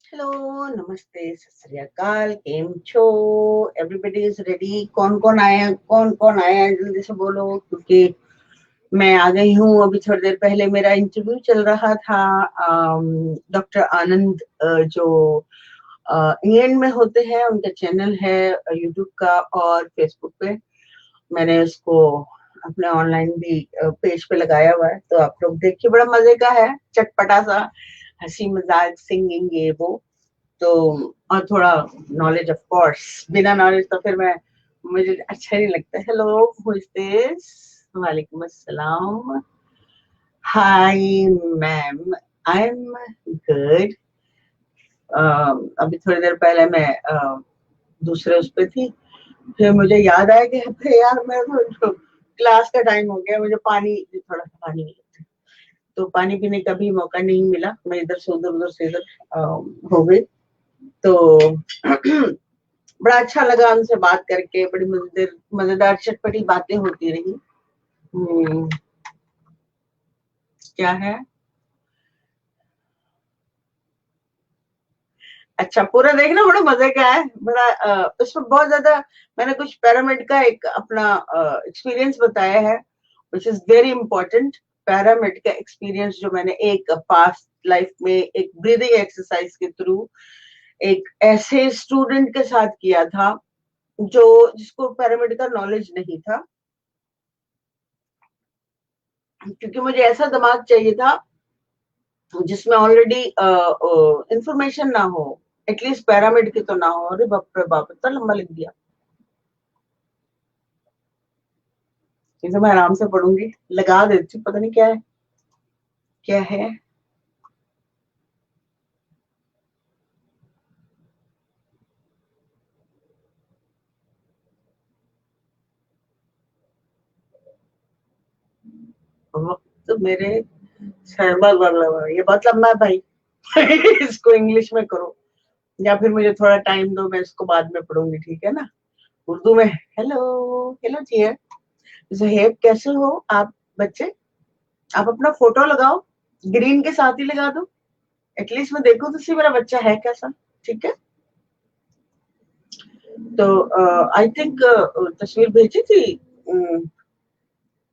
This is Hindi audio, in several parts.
हेलो, नमस्ते, सत श्री अकाल, केम छो? Everybody is ready? कौन कौन आया, जल्दी से बोलो, क्योंकि मैं आ गई हूँ। अभी थोड़ी देर पहले मेरा इंटरव्यू चल रहा था। डॉक्टर आनंद, जो इंग्लैंड में होते हैं, उनका चैनल है यूट्यूब का और फेसबुक पे। मैंने उसको अपने ऑनलाइन भी पेज पे लगाया हुआ है, तो आप लोग देखिए, बड़ा मजे का है, चटपटा सा, हंसी मजाक, सिंगिंग, ये वो। तो और थोड़ा नॉलेज, ऑफ कोर्स। बिना नॉलेज तो फिर मैं मुझे अच्छा नहीं लगता। Hello, who is this? वालेकुम अस्सलाम। Hi ma'am, I am good. अभी थोड़ी देर पहले मैं दूसरे उस पे थी, फिर मुझे याद आया कि अरे यार, मैं तो क्लास का टाइम हो गया, मुझे थोड़ा सा पानी मिला, तो पानी पीने का भी मौका नहीं मिला। मैं इधर से उधर हो गई। तो बड़ा अच्छा लगा उनसे बात करके, बड़ी मजेदार चटपटी बातें होती रही। क्या है? अच्छा, पूरा देखना, बड़ा मजे का है। बड़ा उसमें बहुत ज्यादा मैंने कुछ पैरामिड का एक अपना एक्सपीरियंस बताया है, which is very important. Pyramid का एक्सपीरियंस जो मैंने एक पास्ट लाइफ में एक ब्रीदिंग एक्सरसाइज के थ्रू एक ऐसे स्टूडेंट के साथ किया था जो जिसको पैरामिड का नॉलेज नहीं था, क्योंकि मुझे ऐसा दिमाग चाहिए था जिसमें ऑलरेडी इंफॉर्मेशन ना हो, एटलीस्ट पैरामिड की तो ना हो। अरे बाप रे बाप, इतना लंबा लिख दिया। इसे मैं आराम से पढ़ूंगी, लगा देती हूँ, पता नहीं क्या है, क्या है। वक्त मेरे सरबत वाला, ये बहुत लंबा है भाई। इसको इंग्लिश में करो, या फिर मुझे थोड़ा टाइम दो, मैं इसको बाद में पढ़ूंगी, ठीक है ना? उर्दू में। हेलो, हेलो डियर ज़हेब, कैसे हो आप बच्चे? आप अपना फोटो लगाओ, ग्रीन के साथ ही लगा दो, एटलीस्ट मैं देखूं तो सी मेरा बच्चा है कैसा। ठीक है? तो आई थिंक तस्वीर भेजी थी।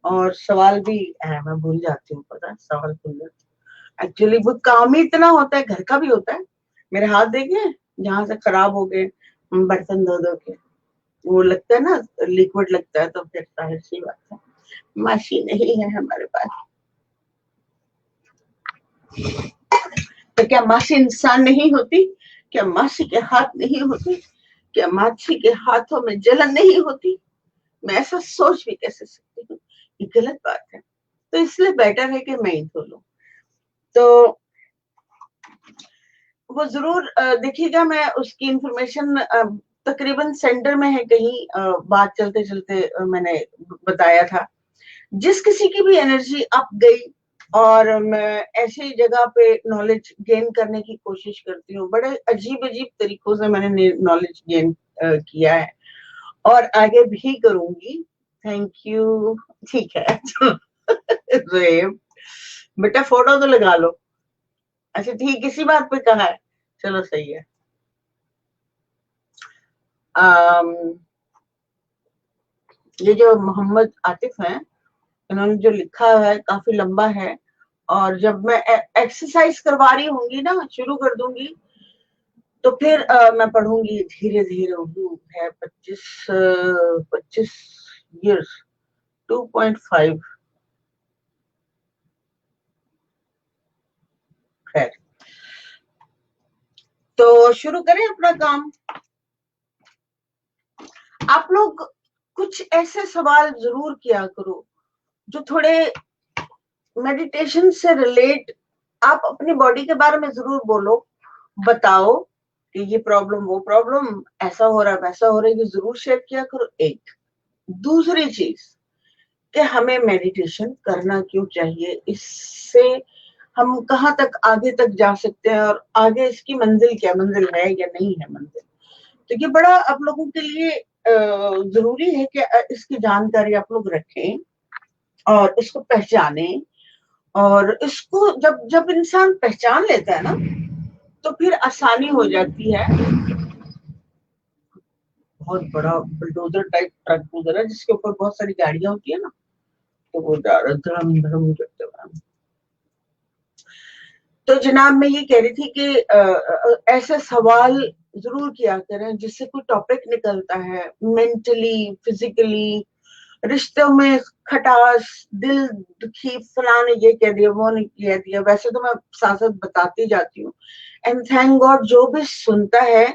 और सवाल भी है, मैं भूल जाती हूँ, पता है, सवाल भूल जाती हूँ एक्चुअली। वो काम ही इतना होता है, घर का भी होता है। मेरे हाथ देखे जहां से खराब हो गए, बर्तन धो धो के, वो लगता है ना, लिक्विड लगता है, तो फिर जाहिर सी बात है, मशीन नहीं है हमारे पास। तो क्या मासी इंसान नहीं होती? क्या मासी के हाथ नहीं होते? क्या मासी के हाथों में जलन नहीं होती? मैं ऐसा सोच भी कैसे सकती हूँ? ये गलत बात है। तो इसलिए बेटर है कि मैं ही धो लूं। तो वो जरूर देखिएगा, मैं उसकी इंफॉर्मेशन तकरीबन सेंटर में है कहीं, बात चलते चलते मैंने बताया था। जिस किसी की भी एनर्जी अप गई, और मैं ऐसी जगह पे नॉलेज गेन करने की कोशिश करती हूँ, बड़े अजीब अजीब तरीकों से मैंने नॉलेज गेन किया है, और आगे भी करूंगी। Thank you. ठीक है। रेब, बेटा फोटो तो लगा लो। अच्छा ठीक, इसी बात पे कहा है, चलो सही है। आम, ये जो मोहम्मद आतिफ हैं, इन्होंने जो लिखा है काफी लंबा है, और जब मैं एक्सरसाइज करवा रही होंगी ना, शुरू कर दूंगी, तो फिर मैं पढ़ूंगी धीरे धीरे। उर्दू है 25 ईयर्स, 2.5। खैर, तो शुरू करें अपना काम। आप लोग कुछ ऐसे सवाल जरूर किया करो जो थोड़े मेडिटेशन से रिलेट। आप अपनी बॉडी के बारे में जरूर बोलो, बताओ कि ये प्रॉब्लम, वो प्रॉब्लम, ऐसा हो रहा है, वैसा हो रहा है, ये जरूर शेयर किया करो। एक दूसरी चीज कि हमें मेडिटेशन करना क्यों चाहिए, इससे हम कहाँ तक आगे तक जा सकते हैं, और आगे इसकी मंजिल क्या, मंजिल है या नहीं है मंजिल। तो ये बड़ा आप लोगों के लिए जरूरी है कि इसकी जानकारी आप लोग रखें और इसको पहचाने। और इसको जब जब इंसान पहचान लेता है ना, तो फिर आसानी हो जाती है। बहुत बड़ा बुलडोजर टाइप ट्रक गुजरा है जिसके ऊपर बहुत सारी गाड़ियां होती है ना, तो वो जा रहा धड़म धड़म करते हुए। तो जनाब मैं ये कह रही थी कि ऐसे सवाल जरूर किया करें जिससे कोई टॉपिक निकलता है, मेंटली फिजिकली, रिश्तों में खटास, दिल दुखी, फलाने ये कह दिया वो नहीं कह दिया। वैसे तो मैं साथ साथ बताती जाती हूँ, एंड थैंक गॉड जो भी सुनता है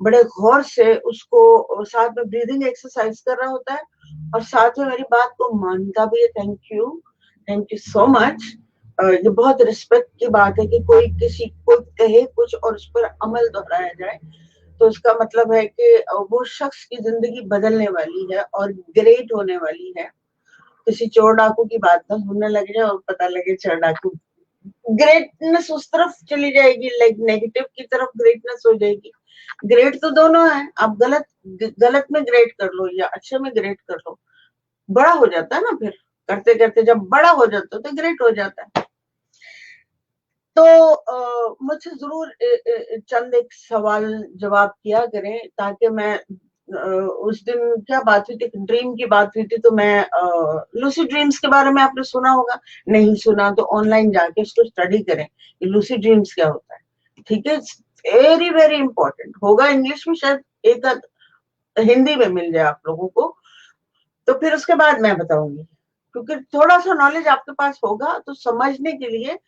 बड़े गौर से उसको साथ में ब्रीदिंग एक्सरसाइज कर रहा होता है और साथ में मेरी बात को मानता भी है। Thank you so much. ये बहुत रिस्पेक्ट की बात है कि कोई किसी को कहे कुछ और उस पर अमल दोहराया जाए, तो उसका मतलब है कि वो शख्स की जिंदगी बदलने वाली है और ग्रेट होने वाली है। किसी चोर डाकू की बात ना सुनने लग जाए और पता लगे चोर डाकू, ग्रेटनेस उस तरफ चली जाएगी, लाइक नेगेटिव की तरफ ग्रेटनेस हो जाएगी। ग्रेट तो दोनों है, आप गलत गलत में ग्रेट कर लो या अच्छे में ग्रेट कर लो, बड़ा हो जाता है ना। फिर करते करते जब बड़ा हो जाता है तो ग्रेट हो जाता है। तो मुझसे जरूर चंद एक सवाल जवाब किया करें ताकि मैं उस दिन क्या बात हुई थी, ड्रीम की बात हुई थी, तो मैं लूसिड ड्रीम्स के बारे में आपने सुना होगा, नहीं सुना तो ऑनलाइन जाके इसको स्टडी करें कि लूसिड ड्रीम्स क्या होता है। ठीक है, वेरी वेरी इंपॉर्टेंट होगा, इंग्लिश में शायद एक हिंदी में मिल जाए आप लोगों को, तो फिर उसके बाद मैं बताऊंगी, क्योंकि थोड़ा सा नॉलेज आपके पास होगा तो समझने के लिए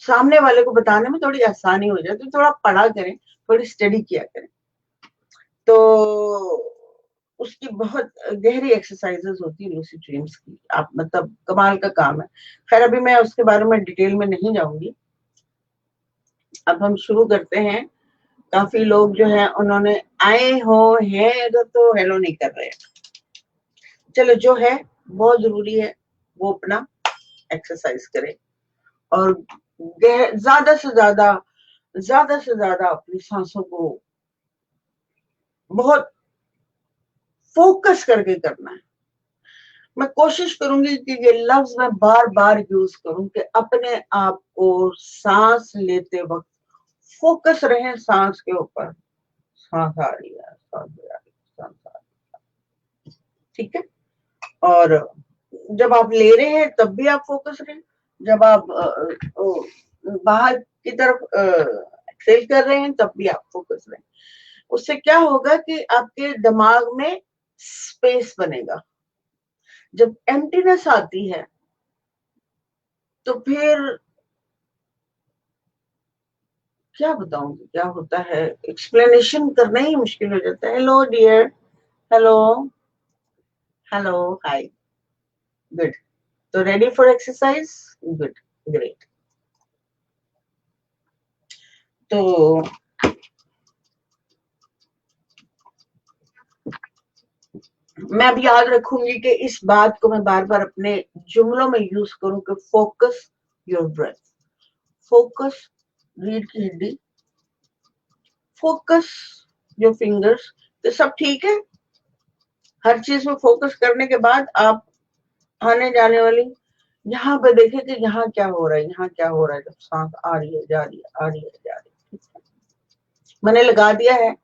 सामने वाले को बताने में थोड़ी आसानी हो जाए, तो थोड़ा पढ़ा करें, थोड़ी स्टडी किया करें। तो उसकी बहुत गहरी एक्सरसाइजेस होती है लूसिड ड्रीम्स की, आप मतलब कमाल का काम है। खैर अभी मैं उसके बारे में डिटेल में नहीं जाऊंगी, अब हम शुरू करते हैं। काफी लोग जो है उन्होंने आए हो हैं अगर तो हेलो नहीं कर रहे। चलो जो है बहुत जरूरी है वो अपना एक्सरसाइज करें और ज्यादा से ज्यादा अपनी सांसों को बहुत फोकस करके करना है। मैं कोशिश करूंगी कि ये लफ्ज मैं बार बार यूज करूं कि अपने आप को सांस लेते वक्त फोकस रहे सांस के ऊपर, सांस आ रही है, सांस आ रही है, सांस आ रही है, ठीक है। और जब आप ले रहे हैं तब भी आप फोकस रहें, जब आप बाहर की तरफ एक्सेल कर रहे हैं तब भी आप फोकस रहें। उससे क्या होगा कि आपके दिमाग में स्पेस बनेगा। जब एम्प्टीनेस आती है तो फिर क्या बताऊंगी क्या होता है, एक्सप्लेनेशन करना ही मुश्किल हो जाता है। हेलो डियर, हेलो, हेलो, हाय, गुड। तो ready for exercise, good, great. तो मैं अब याद रखूंगी कि इस बात को मैं बार बार अपने जुमलों में यूज करूं कि फोकस योर ब्रेथ, फोकस रीढ़ की हड्डी, फोकस योर फिंगर्स। तो सब ठीक है, हर चीज में फोकस करने के बाद आप आने जाने वाली यहाँ पे देखे कि यहाँ क्या हो रहा है, यहाँ क्या हो रहा है, जब सांस आ रही है जा रही है आ रही है जा रही है। मैंने लगा दिया है,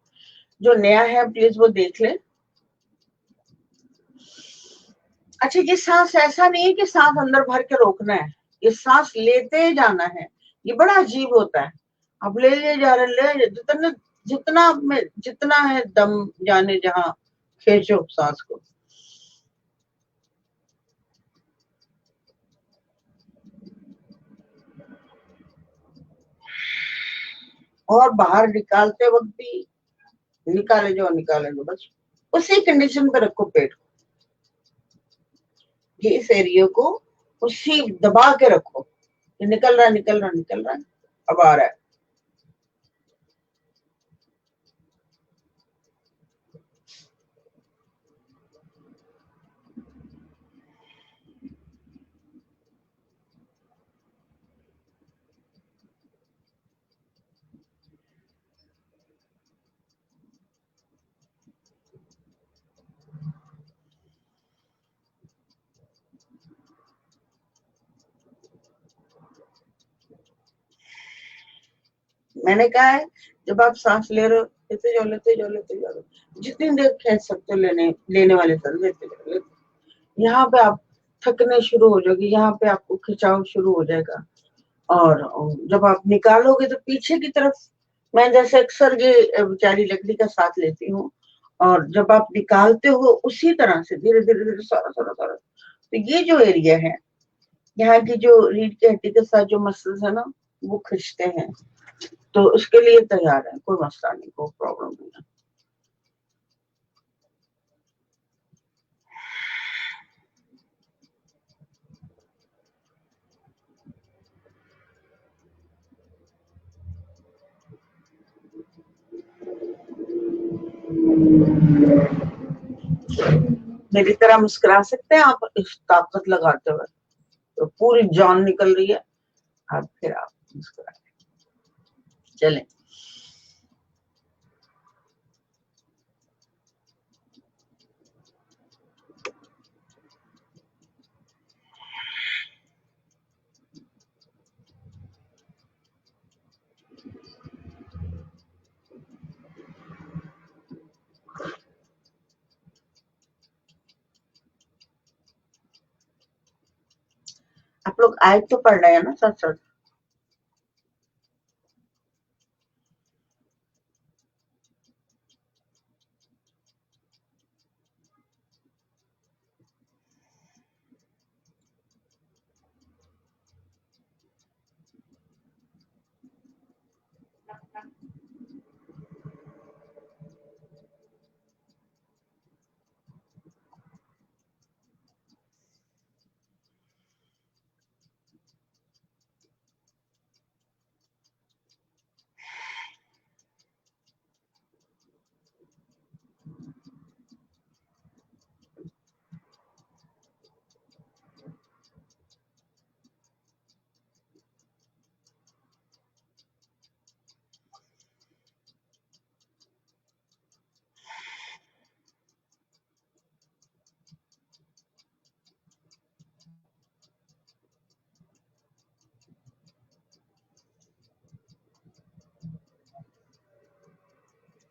जो नया है प्लीज वो देख ले। अच्छा, ये सांस ऐसा नहीं है कि सांस अंदर भर के रोकना है, ये सांस लेते जाना है। ये बड़ा अजीब होता है, आप ले जा रहे ले जितना जितना आप में जितना है दम जाने जहां खींचो सांस को, और बाहर निकालते वक्त भी निकाले जो बस उसी कंडीशन पे रखो पेट को, इस एरिया को उसी दबा के रखो, निकल रहा है निकल रहा निकल रहा है, अब आ रहा है। मैंने कहा है जब आप सांस ले रहे हो लेते जाओ लेते जाओ लेते जाओ, जितनी देर खींच सकते हो लेने वाले तरह लेते जाओ लेते। यहाँ पे आप थकने शुरू हो जाओगे, यहाँ पे आपको खिंचाव शुरू हो जाएगा। और जब आप निकालोगे तो पीछे की तरफ, मैं जैसे अक्सर ये बेचारी लकड़ी का साथ लेती हूँ, और जब आप निकालते हो उसी तरह से धीरे धीरे धीरे सारा सारा सारा, तो ये जो एरिया है यहाँ की जो रीढ़ की हड्डी के साथ जो मसल्स है ना वो खिंचते हैं, तो उसके लिए तैयार है, कोई मसला नहीं, कोई प्रॉब्लम नहीं है। मेरी तरह मुस्कुरा सकते हैं आप इस ताकत लगाते हुए, तो पूरी जान निकल रही है, अब फिर आप मुस्कुरा चलें। आप लोग आयत तो पढ़ रहे हैं ना साथ साथ?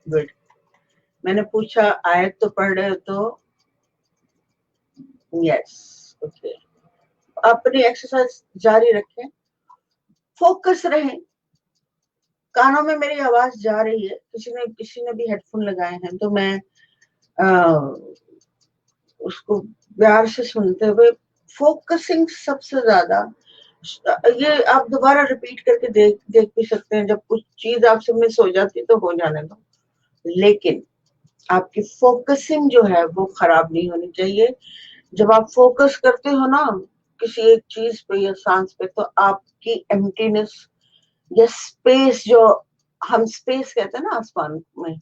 गुड। मैंने पूछा आयत तो पढ़ रहे हो, तो यस, ओके। अपनी एक्सरसाइज जारी रखें, फोकस रहें। कानों में मेरी आवाज जा रही है, किसी ने भी हेडफोन लगाए हैं, तो मैं उसको प्यार से सुनते हुए फोकसिंग सबसे ज्यादा। ये आप दोबारा रिपीट करके देख भी सकते हैं, जब कुछ चीज आपसे मिस हो जाती तो हो जाने दो, लेकिन आपकी फोकसिंग जो है वो खराब नहीं होनी चाहिए। जब आप फोकस करते हो ना किसी एक चीज पे या सांस पे, तो आपकी एम्प्टीनेस या स्पेस, जो हम स्पेस कहते हैं ना आसमान में,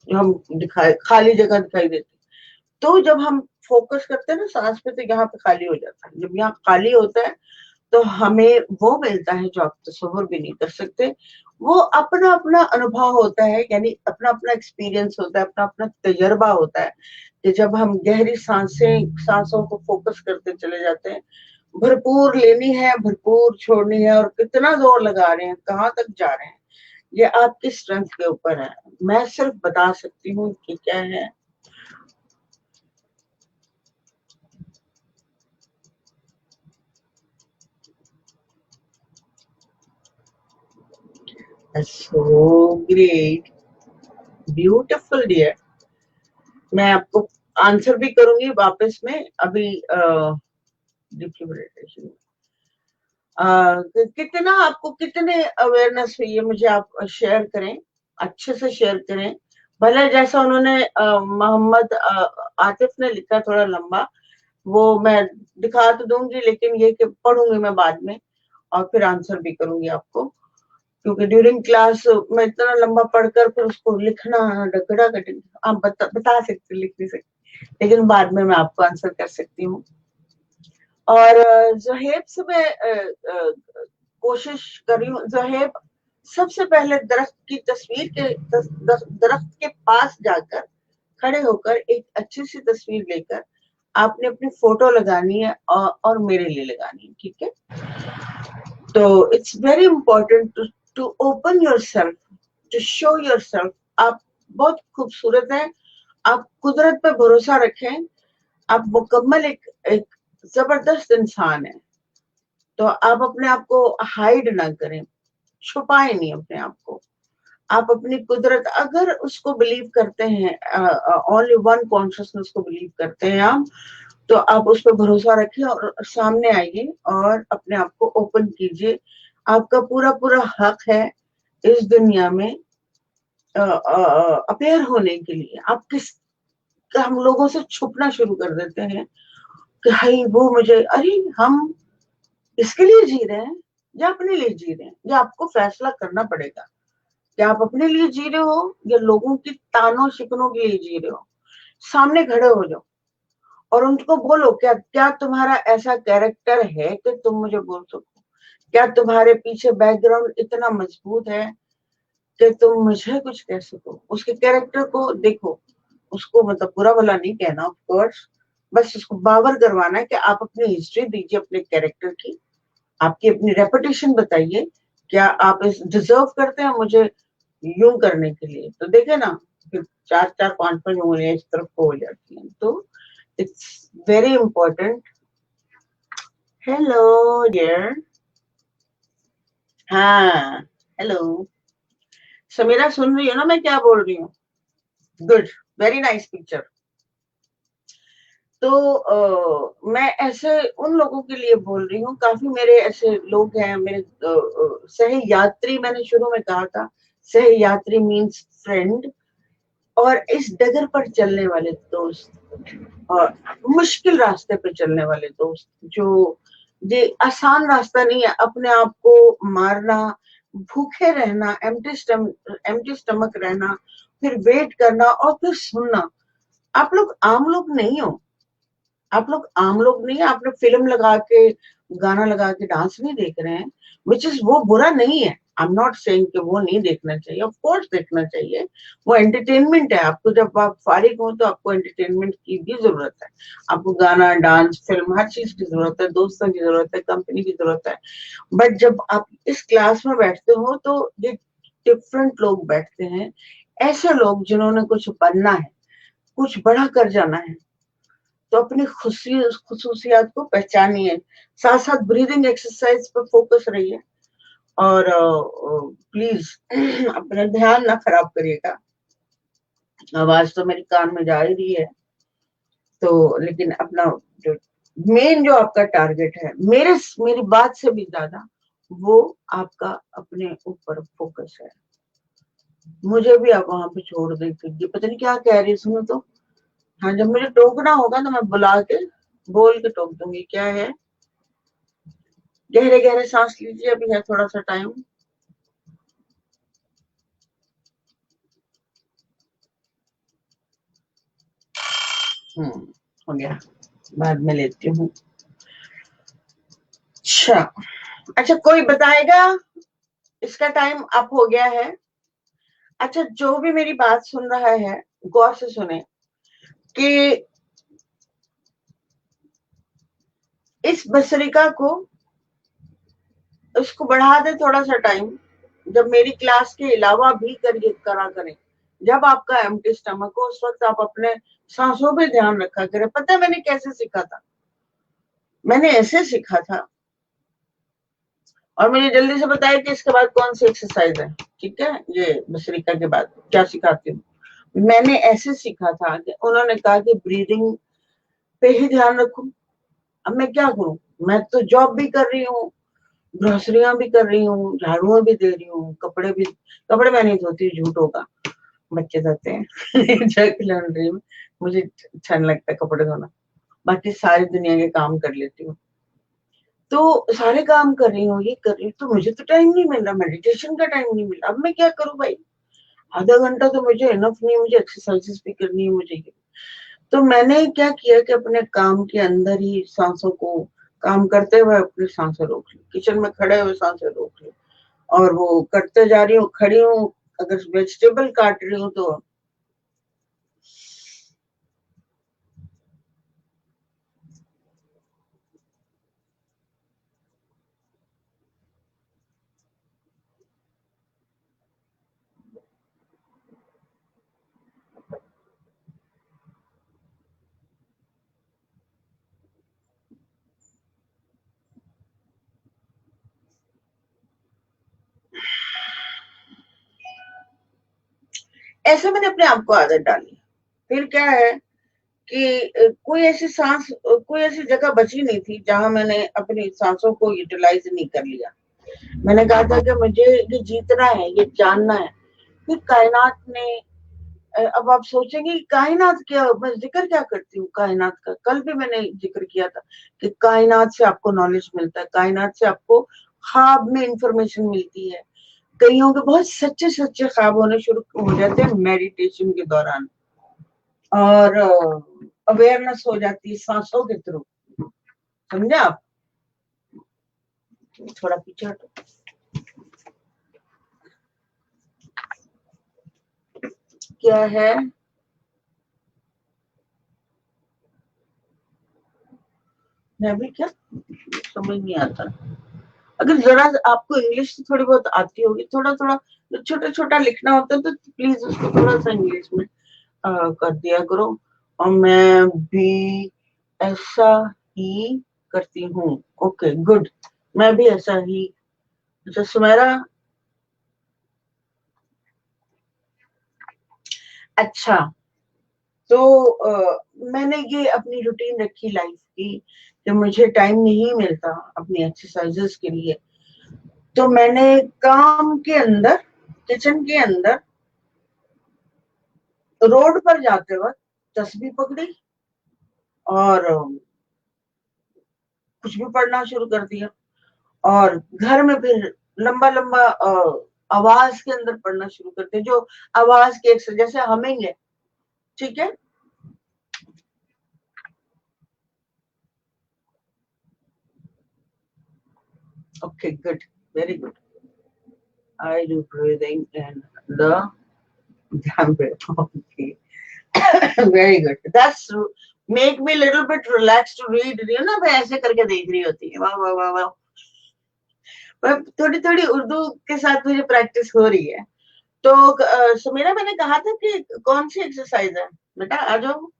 जो हम दिखाई खाली जगह दिखाई देती, तो जब हम फोकस करते हैं ना सांस पे, तो यहाँ पे खाली हो जाता है। जब यहाँ खाली होता है तो हमें वो मिलता है जो आप तस्वीर भी नहीं कर सकते। वो अपना अपना अनुभव होता है, यानी अपना अपना एक्सपीरियंस होता है, अपना अपना तजर्बा होता है, कि जब हम गहरी सांसों को फोकस करते चले जाते हैं, भरपूर लेनी है, भरपूर छोड़नी है, और कितना जोर लगा रहे हैं, कहाँ तक जा रहे हैं, ये आपकी स्ट्रेंथ के ऊपर है। मैं सिर्फ बता सकती हूँ कि क्या है। So great, beautiful dear. मैं आपको आंसर भी करूंगी वापस में अभी। डिफिब्रिलेशन कितना आपको कितने अवेयरनेस हुई है, मुझे आप शेयर करें, अच्छे से शेयर करें। भले जैसा उन्होंने मोहम्मद आतिफ ने लिखा थोड़ा लंबा, वो मैं दिखा तो दूंगी, लेकिन ये कि पढ़ूंगी मैं बाद में और फिर आंसर भी करूंगी आपको, क्योंकि ड्यूरिंग क्लास मैं इतना लंबा पढ़कर फिर उसको लिखना डगड़ा कटिंग, आप बता सकते, लिख नहीं सकते, लेकिन बाद में मैं आपको आंसर कर सकती हूँ। और ज़हेब से मैं कोशिश कर रही हूँ, ज़हेब सबसे पहले दरख्त की तस्वीर के दरख्त के पास जाकर खड़े होकर एक अच्छी सी तस्वीर लेकर आपने अपनी फोटो लगानी है, और मेरे लिए लगानी है, ठीक है? तो it's very important to open yourself, to show yourself. आप बहुत खूबसूरत हैं, आप कुदरत पे भरोसा रखें, आप मुकम्मल एक जबरदस्त इंसान है। तो आप अपने आप को हाइड ना करें, छुपाए नहीं अपने आप को। आप अपनी कुदरत अगर उसको बिलीव करते हैं, ओनली वन कॉन्शियसनेस को बिलीव करते हैं आप, तो आप उस पर भरोसा रखिए और सामने आइए और अपने आप को ओपन कीजिए। आपका पूरा पूरा हक है इस दुनिया में अपेयर होने के लिए। आप किस हम लोगों से छुपना शुरू कर देते हैं कि हाई वो मुझे, अरे हम इसके लिए जी रहे हैं या अपने लिए जी रहे हैं, ये आपको फैसला करना पड़ेगा कि आप अपने लिए जी रहे हो या लोगों की तानों शिकनों के लिए जी रहे हो। सामने खड़े हो जाओ और उनको बोलो, क्या क्या तुम्हारा ऐसा कैरेक्टर है कि तुम मुझे बोल सको? क्या तुम्हारे पीछे बैकग्राउंड इतना मजबूत है कि तुम मुझे कुछ कह सको? उसके कैरेक्टर को देखो, उसको मतलब बुरा भला नहीं कहना ऑफ कोर्स, बस उसको बावर करवाना है कि आप अपनी हिस्ट्री दीजिए अपने कैरेक्टर की, आपकी अपनी रेपुटेशन बताइए, क्या आप इस डिजर्व करते हैं मुझे यूं करने के लिए? तो देखे ना, फिर चार चार पांच पांच उंगलियां इस तरफ को हो जाती हैं। तो it's very important. Hello dear. हाँ, हेलो। समीरा सुन रही हो ना मैं क्या बोल रही हूँ? Good, very nice picture. तो मैं ऐसे उन लोगों के लिए बोल रही हूँ, काफी मेरे ऐसे लोग हैं, मेरे सह यात्री, मैंने शुरू में कहा था सह यात्री मीन्स फ्रेंड, और इस डगर पर चलने वाले दोस्त, और मुश्किल रास्ते पे चलने वाले दोस्त, जो ये आसान रास्ता नहीं है, अपने आप को मारना, भूखे रहना, एम्प्टी स्टमक रहना, फिर वेट करना और फिर सुनना। आप लोग आम लोग नहीं हो, आप लोग आम लोग नहीं है। आप लोग फिल्म लगा के, गाना लगा के डांस नहीं देख रहे हैं, विच इज, वो बुरा नहीं है। आई एम नॉट सेइंग कि वो नहीं देखना चाहिए, ऑफ कोर्स देखना चाहिए, वो एंटरटेनमेंट है। आपको जब आप फारिग हो तो आपको एंटरटेनमेंट की भी जरूरत है, आपको गाना, डांस, फिल्म, हर चीज की जरूरत है, दोस्तों की जरूरत है, कंपनी की जरूरत है। बट जब आप इस क्लास में बैठते हो तो ये डिफरेंट लोग बैठते हैं, ऐसे लोग जिन्होंने कुछ बनना है, कुछ बड़ा कर जाना है। तो अपनी खुशी खुसूसियात को पहचानिए, साथ साथ ब्रीदिंग एक्सरसाइज पर फोकस रहिए, और प्लीज अपना ध्यान ना खराब करिएगा। आवाज तो मेरी कान में जा ही रही है, तो लेकिन अपना जो मेन जो आपका टारगेट है, मेरी बात से भी ज्यादा वो आपका अपने ऊपर फोकस है। मुझे भी आप वहां पे छोड़ देते, ये पता नहीं क्या कह रही, सुनो तो। हाँ, जब मुझे टोकना होगा तो मैं बुला के बोल के टोक दूंगी। क्या है? गहरे गहरे सांस लीजिए, अभी है थोड़ा सा टाइम। हो गया, बाद में लेती हूँ। अच्छा, अच्छा कोई बताएगा? इसका टाइम अप हो गया है। अच्छा, जो भी मेरी बात सुन रहा है गौर से सुने कि इस बसरिका को, उसको बढ़ा दे थोड़ा सा टाइम, जब मेरी क्लास के अलावा भी करा करें। जब आपका एम्प्टी स्टमक हो उस वक्त आप अपने सांसों पे ध्यान रखा करें। पता है मैंने कैसे सीखा था? मैंने ऐसे सीखा था, और मुझे जल्दी से बताया कि इसके बाद कौन सी एक्सरसाइज है। ठीक है, ये बसरिका के बाद क्या सिखाती हूँ। मैंने ऐसे सीखा था कि उन्होंने कहा कि ब्रीदिंग पे ही ध्यान रखूं। अब मैं क्या करूं? मैं तो जॉब भी कर रही हूँ, ग्रोसरियां भी कर रही हूँ, झाड़ुआ भी दे रही हूँ, कपड़े मैं नहीं धोती, झूठ होगा, बच्चे धोते हैं जग लॉन्ड्री में। मुझे अच्छा नहीं लगता कपड़े धोना, बाकी सारी दुनिया के काम कर लेती हूँ। तो सारे काम कर रही हूँ, ये कर रही हूँ, तो मुझे तो टाइम नहीं मिल रहा, मेडिटेशन का टाइम नहीं मिल रहा। अब मैं क्या करूँ भाई? आधा घंटा तो मुझे इनफ नहीं, मुझे एक्सरसाइजेस भी करनी है मुझे ये। तो मैंने क्या किया कि अपने काम के अंदर ही सांसों को, काम करते हुए अपनी सांसें रोक ली, किचन में खड़े हुए सांसें रोक ली, और वो करते जा रही हूँ, खड़ी हूँ, अगर वेजिटेबल काट रही हूँ तो ऐसे मैंने अपने आप को आदत डाली। फिर क्या है कि कोई ऐसी जगह बची नहीं थी जहां मैंने अपनी सांसों को यूटिलाइज नहीं कर लिया। मैंने कहा था कि मुझे ये जीतना है, ये जानना है। फिर कायनात ने, अब आप सोचेंगे कायनात क्या, मैं जिक्र क्या करती हूँ कायनात का। कल भी मैंने जिक्र किया था कि कायनात से आपको नॉलेज मिलता है, कायनात से आपको ख्वाब में इंफॉर्मेशन मिलती है। कईयों के बहुत सच्चे सच्चे ख्वाब होने शुरू हो जाते हैं मेडिटेशन के दौरान, और अवेयरनेस हो जाती है सांसों के थ्रू। समझा आप? थोड़ा पीछे हटो। क्या है, मैं भी क्या समझ नहीं आता। अगर जरा आपको इंग्लिश थोड़ी बहुत आती होगी, थोड़ा थोड़ा छोटा छोटा लिखना होता है तो प्लीज उसको थोड़ा सा इंग्लिश में कर दिया करो। और मैं भी ऐसा ही करती हूँ। ओके गुड, मैं भी ऐसा ही। अच्छा सुमेरा, अच्छा तो मैंने ये अपनी रूटीन रखी लाइफ की कि मुझे टाइम नहीं मिलता अपनी एक्सरसाइजेस के लिए, तो मैंने काम के अंदर, किचन के अंदर, रोड पर जाते वक्त तस्बीह पकड़ी और कुछ भी पढ़ना शुरू कर दिया। और घर में फिर लंबा लंबा आवाज के अंदर पढ़ना शुरू करते, जो आवाज के जैसे हमिंग है, ठीक है। Okay good, very good. I do breathing in the dam breath. Okay very good, that's make me little bit relax to read, you ना, मैं ऐसे करके देख रही होती है, वाह वाह वाह वाह। पर थोड़ी थोड़ी उर्दू के साथ मुझे प्रैक्टिस हो रही है। तो सुमीरा, मैंने कहा था कि कौन सी एक्सरसाइज है, बेटा आ जाओ,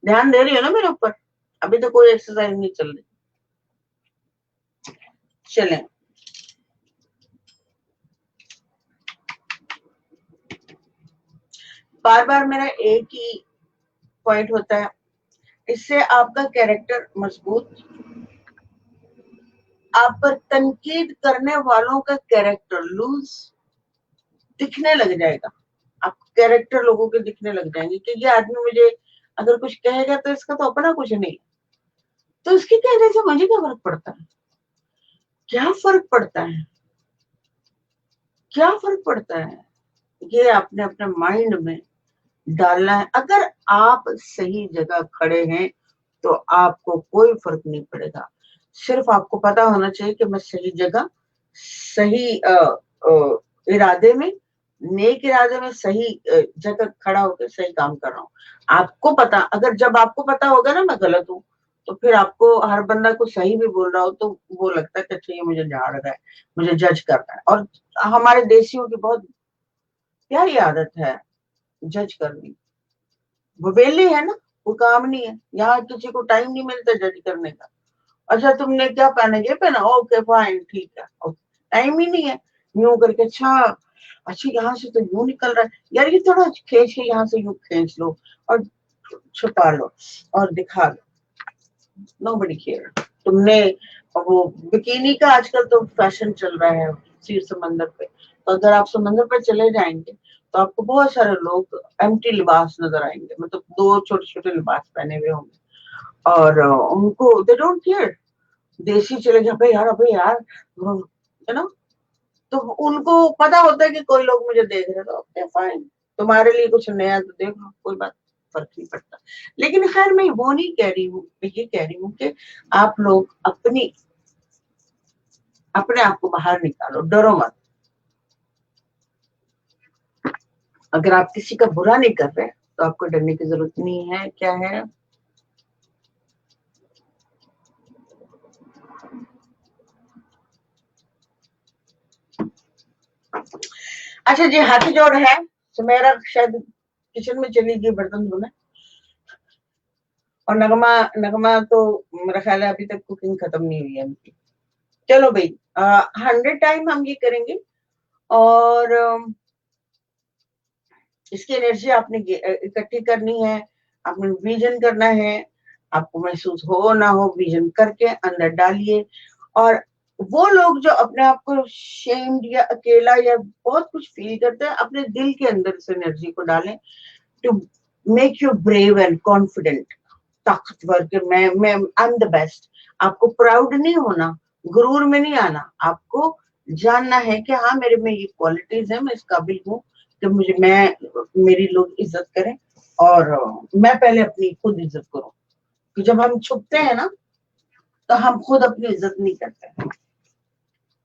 ध्यान दे रही हो ना मेरे ऊपर? अभी तो कोई एक्सरसाइज नहीं चल रही। चलें, बार बार मेरा एक ही पॉइंट होता है, इससे आपका कैरेक्टर मजबूत, आप पर तनकीद करने वालों का कैरेक्टर लूज दिखने लग जाएगा। आप कैरेक्टर लोगों के दिखने लग जाएंगे कि ये आदमी मुझे अगर कुछ कहेगा तो इसका तो अपना कुछ नहीं, तो उसके कहने से मुझे क्या फर्क पड़ता है, क्या फर्क पड़ता है, क्या फर्क पड़ता है। ये आपने अपने माइंड में डालना है। अगर आप सही जगह खड़े हैं तो आपको कोई फर्क नहीं पड़ेगा। सिर्फ आपको पता होना चाहिए कि मैं सही जगह, सही इरादे में, नेक इरादे में, सही जगह खड़ा होकर सही काम कर रहा हूँ। आपको पता, अगर जब आपको पता होगा ना मैं गलत हूँ, तो फिर आपको हर बंदा को सही भी बोल रहा हो तो वो लगता है कि अच्छा ये मुझे झाड़ रहा है, मुझे जज कर रहा है। और हमारे देशियों की बहुत प्यारी आदत है जज करनी। वो वेले है ना, वो काम नहीं है, यहाँ किसी को टाइम नहीं मिलता जज करने का। अच्छा तुमने क्या पहना, ये पहना, ओके फाइन ठीक है, टाइम ही नहीं है। यूं करके, अच्छा अच्छा यहाँ से तो यूं निकल रहा है यार, ये थोड़ा खींच के यहाँ से यूं खींच लो और छुपा लो और दिखा लो, नोबडी केयर। तुमने वो बिकिनी का आजकल तो फैशन चल रहा है सिर समंदर पे, तो अगर आप समंदर पे चले जाएंगे तो आपको बहुत सारे लोग एम्प्टी लिबास नजर आएंगे, मतलब दो छोटे छोटे लिबास पहने हुए होंगे, और उनको दे डोंट केयर। देसी चले गए, अबे यार, है ना, तो उनको पता होता है कि कोई लोग मुझे देख रहे, तो ओके फाइन, तुम्हारे लिए कुछ नया तो देख लो, कोई बात, फर्क नहीं पड़ता। लेकिन खैर मैं वो नहीं कह रही हूँ, मैं ये कह रही हूँ कि आप लोग अपने आप को बाहर निकालो, डरो मत। अगर आप किसी का बुरा नहीं कर रहे तो आपको डरने की जरूरत नहीं है। क्या है, अच्छा जी, हाथी जोड़ है, सुमेरा शायद किचन में चली गई बर्तन धोने, और नगमा, नगमा तो मेरा ख्याल है अभी तक कुकिंग खत्म नहीं हुई है उनकी। चलो भाई, 100 टाइम हम ये करेंगे। और इसकी एनर्जी आपने इकट्ठी करनी है, आपने विजन करना है, आपको महसूस हो ना हो विजन करके अंदर डालिए। और वो लोग जो अपने आप को शेम्ड या अकेला या बहुत कुछ फील करते हैं, अपने दिल के अंदर इस एनर्जी को डालें to make you brave and confident, ताकतवर के मैं आई एम द बेस्ट। आपको प्राउड नहीं होना, गुरूर में नहीं आना, आपको जानना है कि हाँ मेरे में ये क्वालिटीज है, मैं इस काबिल हूँ कि मुझे मेरी लोग इज्जत करें, और मैं पहले अपनी खुद इज्जत करूं। कि जब हम छुपते हैं ना तो हम खुद अपनी इज्जत नहीं करते।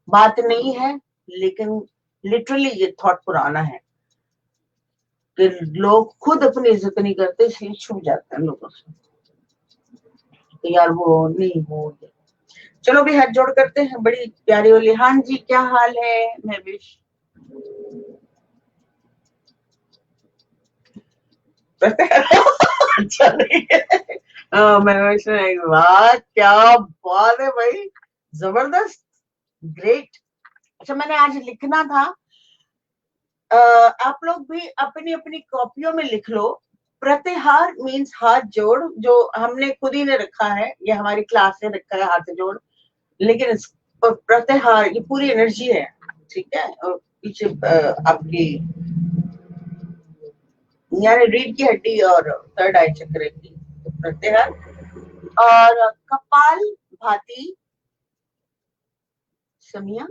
बात नहीं है, लेकिन लिटरली ये थॉट पुराना है कि लोग खुद अपनी इज्जत नहीं करते, इसलिए छुप जाते हैं लोगों से। तो यार वो नहीं हो, चलो भी हाथ जोड़ करते हैं, बड़ी प्यारी वाली। हाँ जी, क्या हाल है महविश? अच्छा नहीं है। महविश ने, वाह क्या बात है भाई, जबरदस्त, ग्रेट। अच्छा, मैंने आज लिखना था, आप लोग भी अपनी अपनी कॉपियों में लिख लो। प्रतिहार मीन्स हाथ जोड़, जो हमने खुद ही ने रखा है, ये हमारी क्लास ने रखा है हाथ जोड़, लेकिन प्रत्याहार ये पूरी एनर्जी है, ठीक है। और पीछे आपकी यानी रीढ़ की हड्डी और थर्ड आई चक्र की प्रत्याहार, और कपाल भाती Samiya.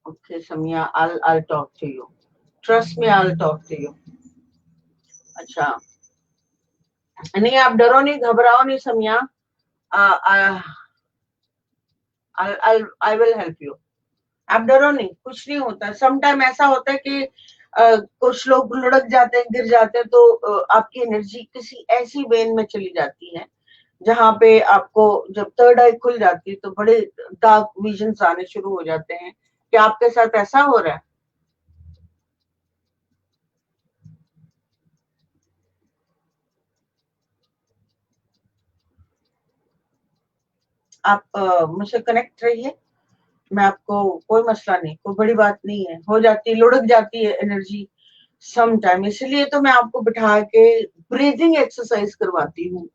Okay Samiya, I'll talk to you, trust me, I'll talk to you। अच्छा, नहीं आप डरो नहीं, घबराओ नहीं Samiya, I will help you। आप डरो नहीं, कुछ नहीं होता। सम टाइम ऐसा होता है कि कुछ लोग लुढ़क जाते हैं, गिर जाते हैं, तो आपकी एनर्जी किसी ऐसी वेन में चली जाती है जहां पे आपको जब थर्ड आई खुल जाती है तो बड़े डार्क विजन्स आने शुरू हो जाते हैं। क्या आपके साथ ऐसा हो रहा है? आप मुझसे कनेक्ट रहिए, मैं आपको, कोई मसला नहीं, कोई बड़ी बात नहीं है, हो जाती है, लुढ़क जाती है एनर्जी सम टाइम। इसलिए तो मैं आपको बिठा के ब्रीदिंग एक्सरसाइज करवाती हूँ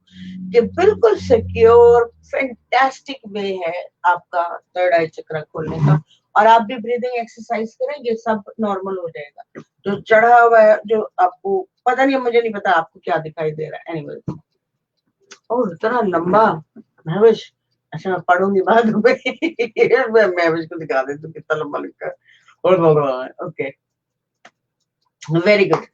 कि बिल्कुल सिक्योर फैंटास्टिक वे है आपका थर्ड आई चक्र खोलने का। और आप भी ब्रीदिंग एक्सरसाइज करें, ये सब नॉर्मल हो जाएगा। जो चढ़ा हुआ है, जो आपको पता नहीं, मुझे नहीं पता आपको क्या दिखाई दे रहा है, एनीवे। और इतना लंबा महविश, अच्छा मैं पढ़ूंगी बाद में। मैं महविश को दिखा देती हूँ कितना लंबा लिखा है। और भगवान, ओके, वेरी गुड।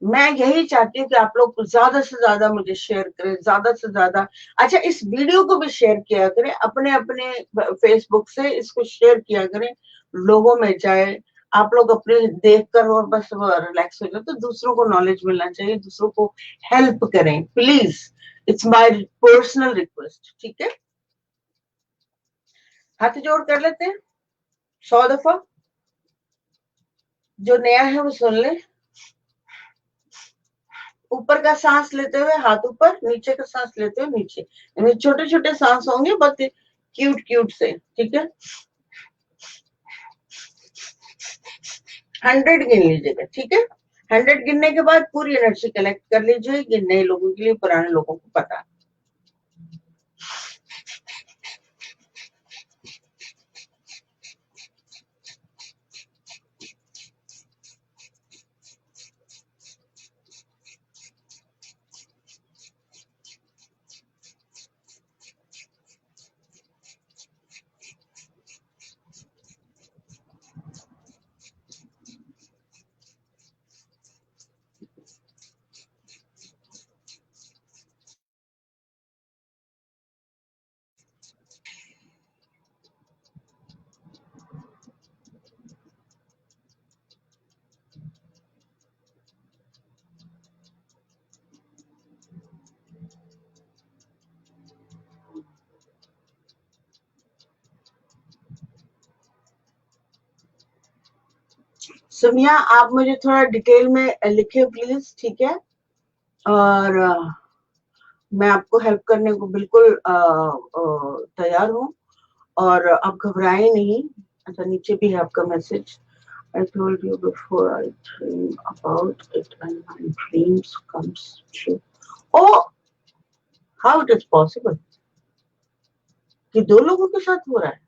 मैं यही चाहती हूँ कि आप लोग ज्यादा से ज्यादा मुझे शेयर करें, ज्यादा से ज्यादा। अच्छा, इस वीडियो को भी शेयर किया करें, अपने अपने फेसबुक से इसको शेयर किया करें, लोगों में जाए। आप लोग अपने देख कर और बस रिलैक्स हो जाए, तो दूसरों को नॉलेज मिलना चाहिए, दूसरों को हेल्प करें please. It's my personal request, ठीक है। हाथ जोड़ कर लेते हैं 100 दफा। जो नया है वो सुन ले। ऊपर का सांस लेते हुए हाथ ऊपर, नीचे का सांस लेते हुए नीचे, इनमें छोटे छोटे सांस होंगे, बहुत क्यूट क्यूट से, ठीक है। 100 गिन लीजिएगा, ठीक है। 100 गिनने के बाद पूरी एनर्जी कलेक्ट कर लीजिए, ये नए लोगों के लिए, पुराने लोगों को पता है। सुमिया, आप मुझे थोड़ा डिटेल में लिखे प्लीज, ठीक है। और मैं आपको हेल्प करने को बिल्कुल तैयार हूँ, और आप घबराएं नहीं। अच्छा, नीचे भी है आपका message. I told you before I dream about it and my dreams comes true. Oh, how it is possible कि दो लोगों के साथ हो रहा है?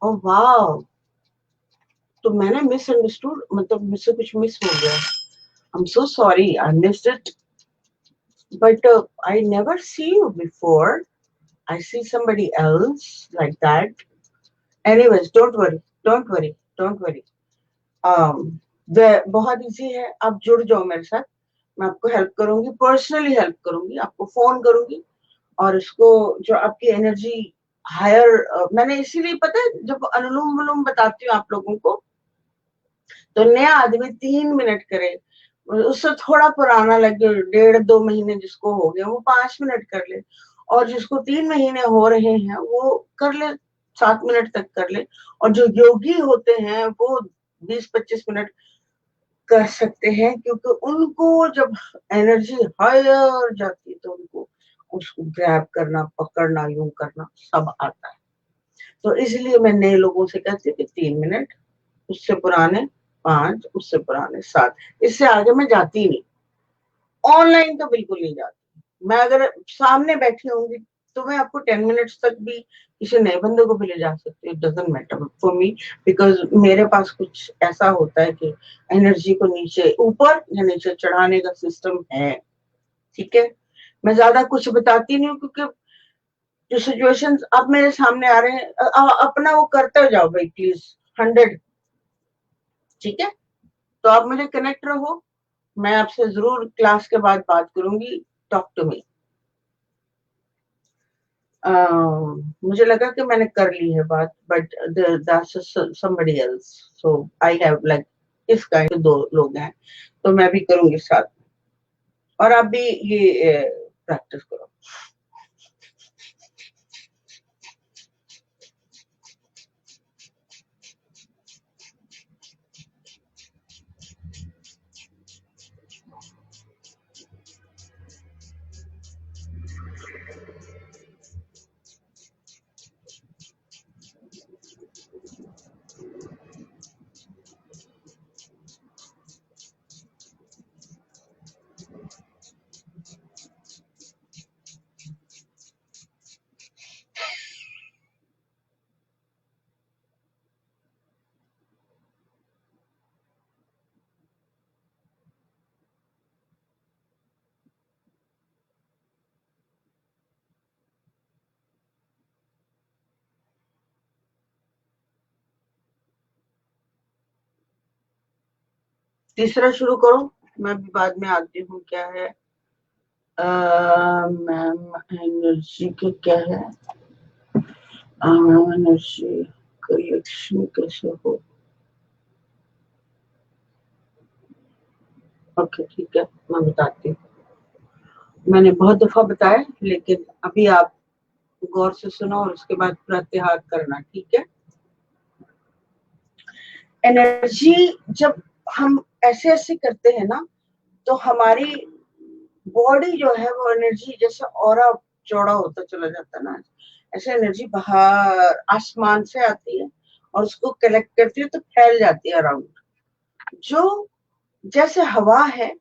Oh wow, तो मैंने मिसअंडरस्टूड, मतलब मुझसे कुछ मिस हो गया। I'm so sorry, I missed it. But I never see you before. I see somebody else like that. Anyways, don't worry, don't worry, don't worry. बहुत इजी है, आप जुड़ जाओ मेरे साथ। मैं आपको हेल्प करूंगी, पर्सनली हेल्प करूंगी, आपको फोन करूंगी, और इसको जो आपकी एनर्जी हायर, मैंने इसीलिए पता है जब अनुलोम विलोम बताती हूँ आप लोगों को, तो नया आदमी 3 मिनट करे, उससे थोड़ा पुराना लगे 1.5-2 महीने जिसको हो गया वो 5 मिनट कर ले, और जिसको 3 महीने हो रहे हैं वो कर ले 7 मिनट तक कर ले, और जो योगी होते हैं वो 20-25 मिनट कर सकते हैं, क्योंकि उनको जब एनर्जी हायर जाती है तो उनको उसको ग्रैब करना, पकड़ना, यूं करना सब आता है। तो इसलिए मैं नए लोगों से कहती हूँ कि 3 मिनट, उससे पुराने 5, उससे पुराने 7, इससे आगे मैं जाती नहीं। ऑनलाइन तो बिल्कुल नहीं जाती। मैं अगर सामने बैठी होंगी तो मैं आपको 10 मिनट्स तक भी किसी नए बंदे को भी ले जा सकती हूँ, doesn't matter for me, because मेरे पास कुछ ऐसा होता है कि एनर्जी को नीचे ऊपर या नीचे चढ़ाने का सिस्टम है। ठीक है, मैं ज्यादा कुछ बताती नहीं हूँ, क्योंकि जो सिचुएशन अब मेरे सामने आ रहे हैं, अपना वो करते जाओ भाई प्लीज, 100। ठीक है, तो आप मुझे कनेक्ट रहो, मैं आपसे जरूर क्लास के बाद बात करूंगी। Talk to me. मुझे लगा कि मैंने कर ली है बात, but that's somebody else, so I have like इस काइंड 2 लोग हैं, तो मैं भी करूंगी साथ में, और आप भी ये प्रैक्टिस करो। तीसरा शुरू करो, मैं भी बाद में आती हूँ। क्या है मैम, एनर्जी के क्या है, एनर्जी कलेक्शन कैसे हो? ओके ठीक है, मैं बताती हूँ। मैंने बहुत दफा बताया, लेकिन अभी आप गौर से सुनो और उसके बाद प्रत्याहार करना। ठीक है, एनर्जी जब हम ऐसे ऐसे करते हैं ना, तो हमारी बॉडी जो है वो एनर्जी जैसे ऑरा चौड़ा होता चला जाता है ना, ऐसे एनर्जी बाहर आसमान से आती है और उसको कलेक्ट करती है तो फैल जाती है अराउंड। जो जैसे हवा है,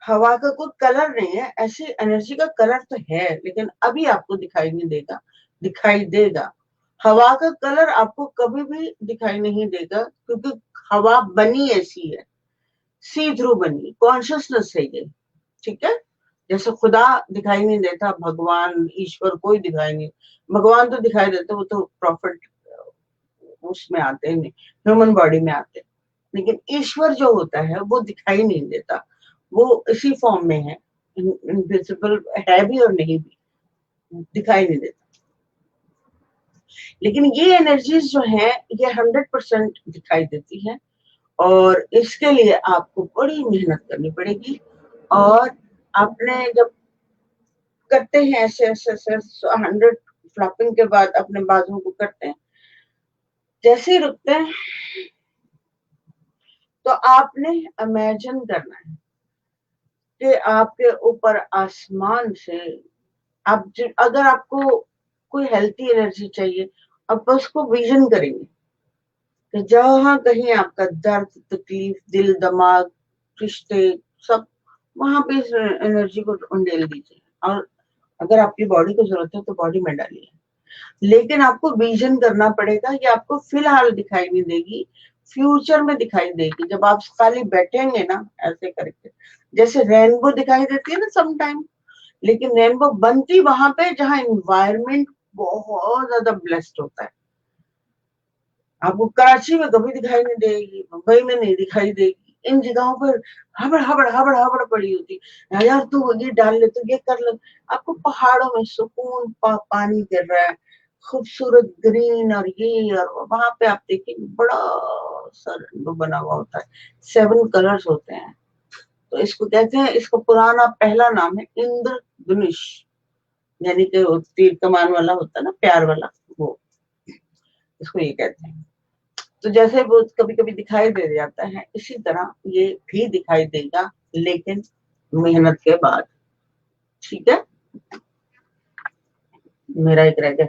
हवा का कोई कलर नहीं है, ऐसी एनर्जी का कलर तो है, लेकिन अभी आपको दिखाई नहीं देगा, दिखाई देगा। हवा का कलर आपको कभी भी दिखाई नहीं देगा, क्योंकि हवा बनी ऐसी है, सी थ्रू बनी, कॉन्शियसनेस है ये। ठीक है, जैसे खुदा दिखाई नहीं देता, भगवान ईश्वर कोई दिखाई नहीं, भगवान तो दिखाई देते, वो तो प्रॉफिट उसमें आते हैं, ह्यूमन बॉडी में आते हैं, लेकिन ईश्वर जो होता है वो दिखाई नहीं देता, वो इसी फॉर्म में है, इनविजिबल है भी और नहीं भी, दिखाई नहीं देता। लेकिन ये एनर्जीज जो है ये 100% दिखाई देती है, और इसके लिए आपको बड़ी मेहनत करनी पड़ेगी। और आपने जब करते हैं ऐसे ऐसे ऐसे 100 फ्लॉपिंग के बाद अपने बाजुओं को करते हैं, जैसे ही रुकते हैं तो आपने इमेजिन करना है कि आपके ऊपर आसमान से अगर आपको कोई हेल्थी एनर्जी चाहिए, आप उसको विजन करेंगे कि जहां कहीं आपका दर्द, तकलीफ, दिल, दिमाग, रिश्ते, सब वहां पे इस एनर्जी को उंडेल दीजिए। और अगर आपकी बॉडी को जरूरत है तो बॉडी में डालिए, लेकिन आपको विजन करना पड़ेगा। ये आपको फिलहाल दिखाई नहीं देगी, फ्यूचर में दिखाई देगी जब आप खाली बैठेंगे ना ऐसे करके। जैसे रेनबो दिखाई देती है ना सम टाइम, लेकिन रेनबो बनती वहां पे जहां एनवायरमेंट बहुत ज्यादा ब्लेस्ड होता है। आपको कराची में कभी दिखाई नहीं देगी, मुंबई में नहीं दिखाई देगी, इन जगहों पर हबड़ हबड़ हबड़ हबड़ पड़ी होती यार, तू ये डाल ले, तू ये कर ले। आपको पहाड़ों में सुकून, पानी गिर रहा है, खूबसूरत ग्रीन, और ये और वहां पे आप देखिए बड़ा सा रेनबो बना हुआ होता है, 7 कलर्स होते हैं। तो इसको कहते हैं, इसको पुराना पहला नाम है इंद्रधनुष, यानी कि तीर कमान वाला होता है ना, प्यार वाला, वो इसको ये कहते हैं। तो जैसे वो कभी कभी दिखाई दे जाता है, इसी तरह ये भी दिखाई देगा, लेकिन मेहनत के बाद। ठीक है, मेरा एक रह गया।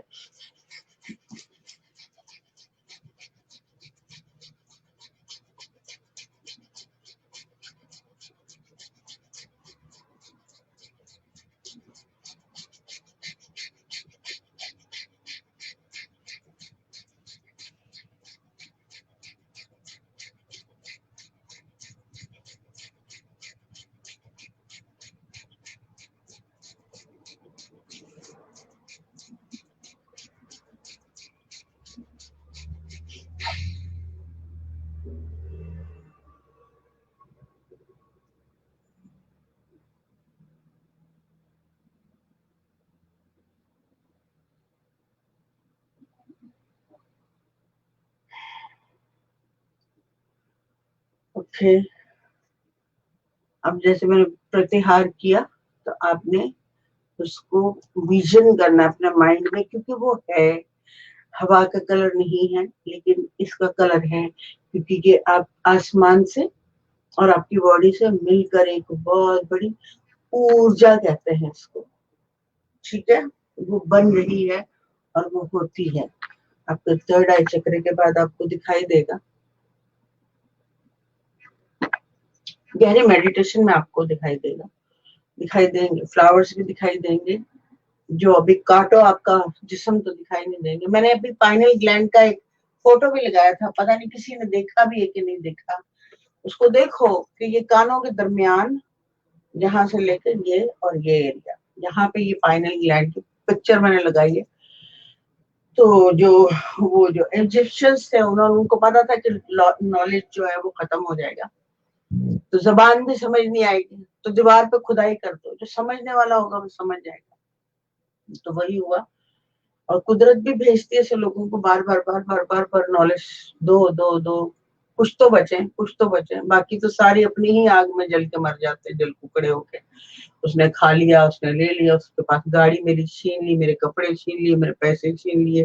ओके, अब जैसे मैंने प्रतिहार किया, तो आपने उसको विजन करना है अपने माइंड में, क्योंकि वो है, हवा का कलर नहीं है, लेकिन इसका कलर है, क्योंकि ये आप आसमान से और आपकी बॉडी से मिलकर एक बहुत बड़ी ऊर्जा कहते हैं इसको। ठीक है, वो बन रही है और वो होती है। आपके थर्ड आई चक्र के बाद आपको दिखाई देगा, गहरे मेडिटेशन में आपको दिखाई देगा, दिखाई देंगे फ्लावर्स भी दिखाई देंगे, जो अभी काटो आपका जिस्म तो दिखाई नहीं देंगे। मैंने अभी पाइनल ग्लैंड का एक फोटो भी लगाया था, पता नहीं किसी ने देखा भी है कि नहीं देखा। उसको देखो कि ये कानों के दरमियान, जहां से लेकर ये और ये एरिया, यहाँ पे ये पाइनल ग्लैंड की पिक्चर मैंने लगाई है। तो जो वो जो इजिप्शियंस थे, उन्होंने, उनको पता था कि नॉलेज जो है वो खत्म हो जाएगा, तो जबान भी समझ नहीं आएगी, तो दीवार पे खुदाई कर दो, जो समझने वाला होगा वो समझ जाएगा। तो वही हुआ। और कुदरत भी भेजती है ऐसे लोगों को, बार बार बार बार बार बार नॉलेज दो दो दो, कुछ तो बचे, कुछ तो बचे, बाकी तो सारी अपनी ही आग में जल के मर जाते, जल कुकड़े होके। उसने खा लिया, उसने ले लिया, उसके पास गाड़ी मेरी छीन ली, मेरे कपड़े छीन लिए, मेरे पैसे छीन लिए,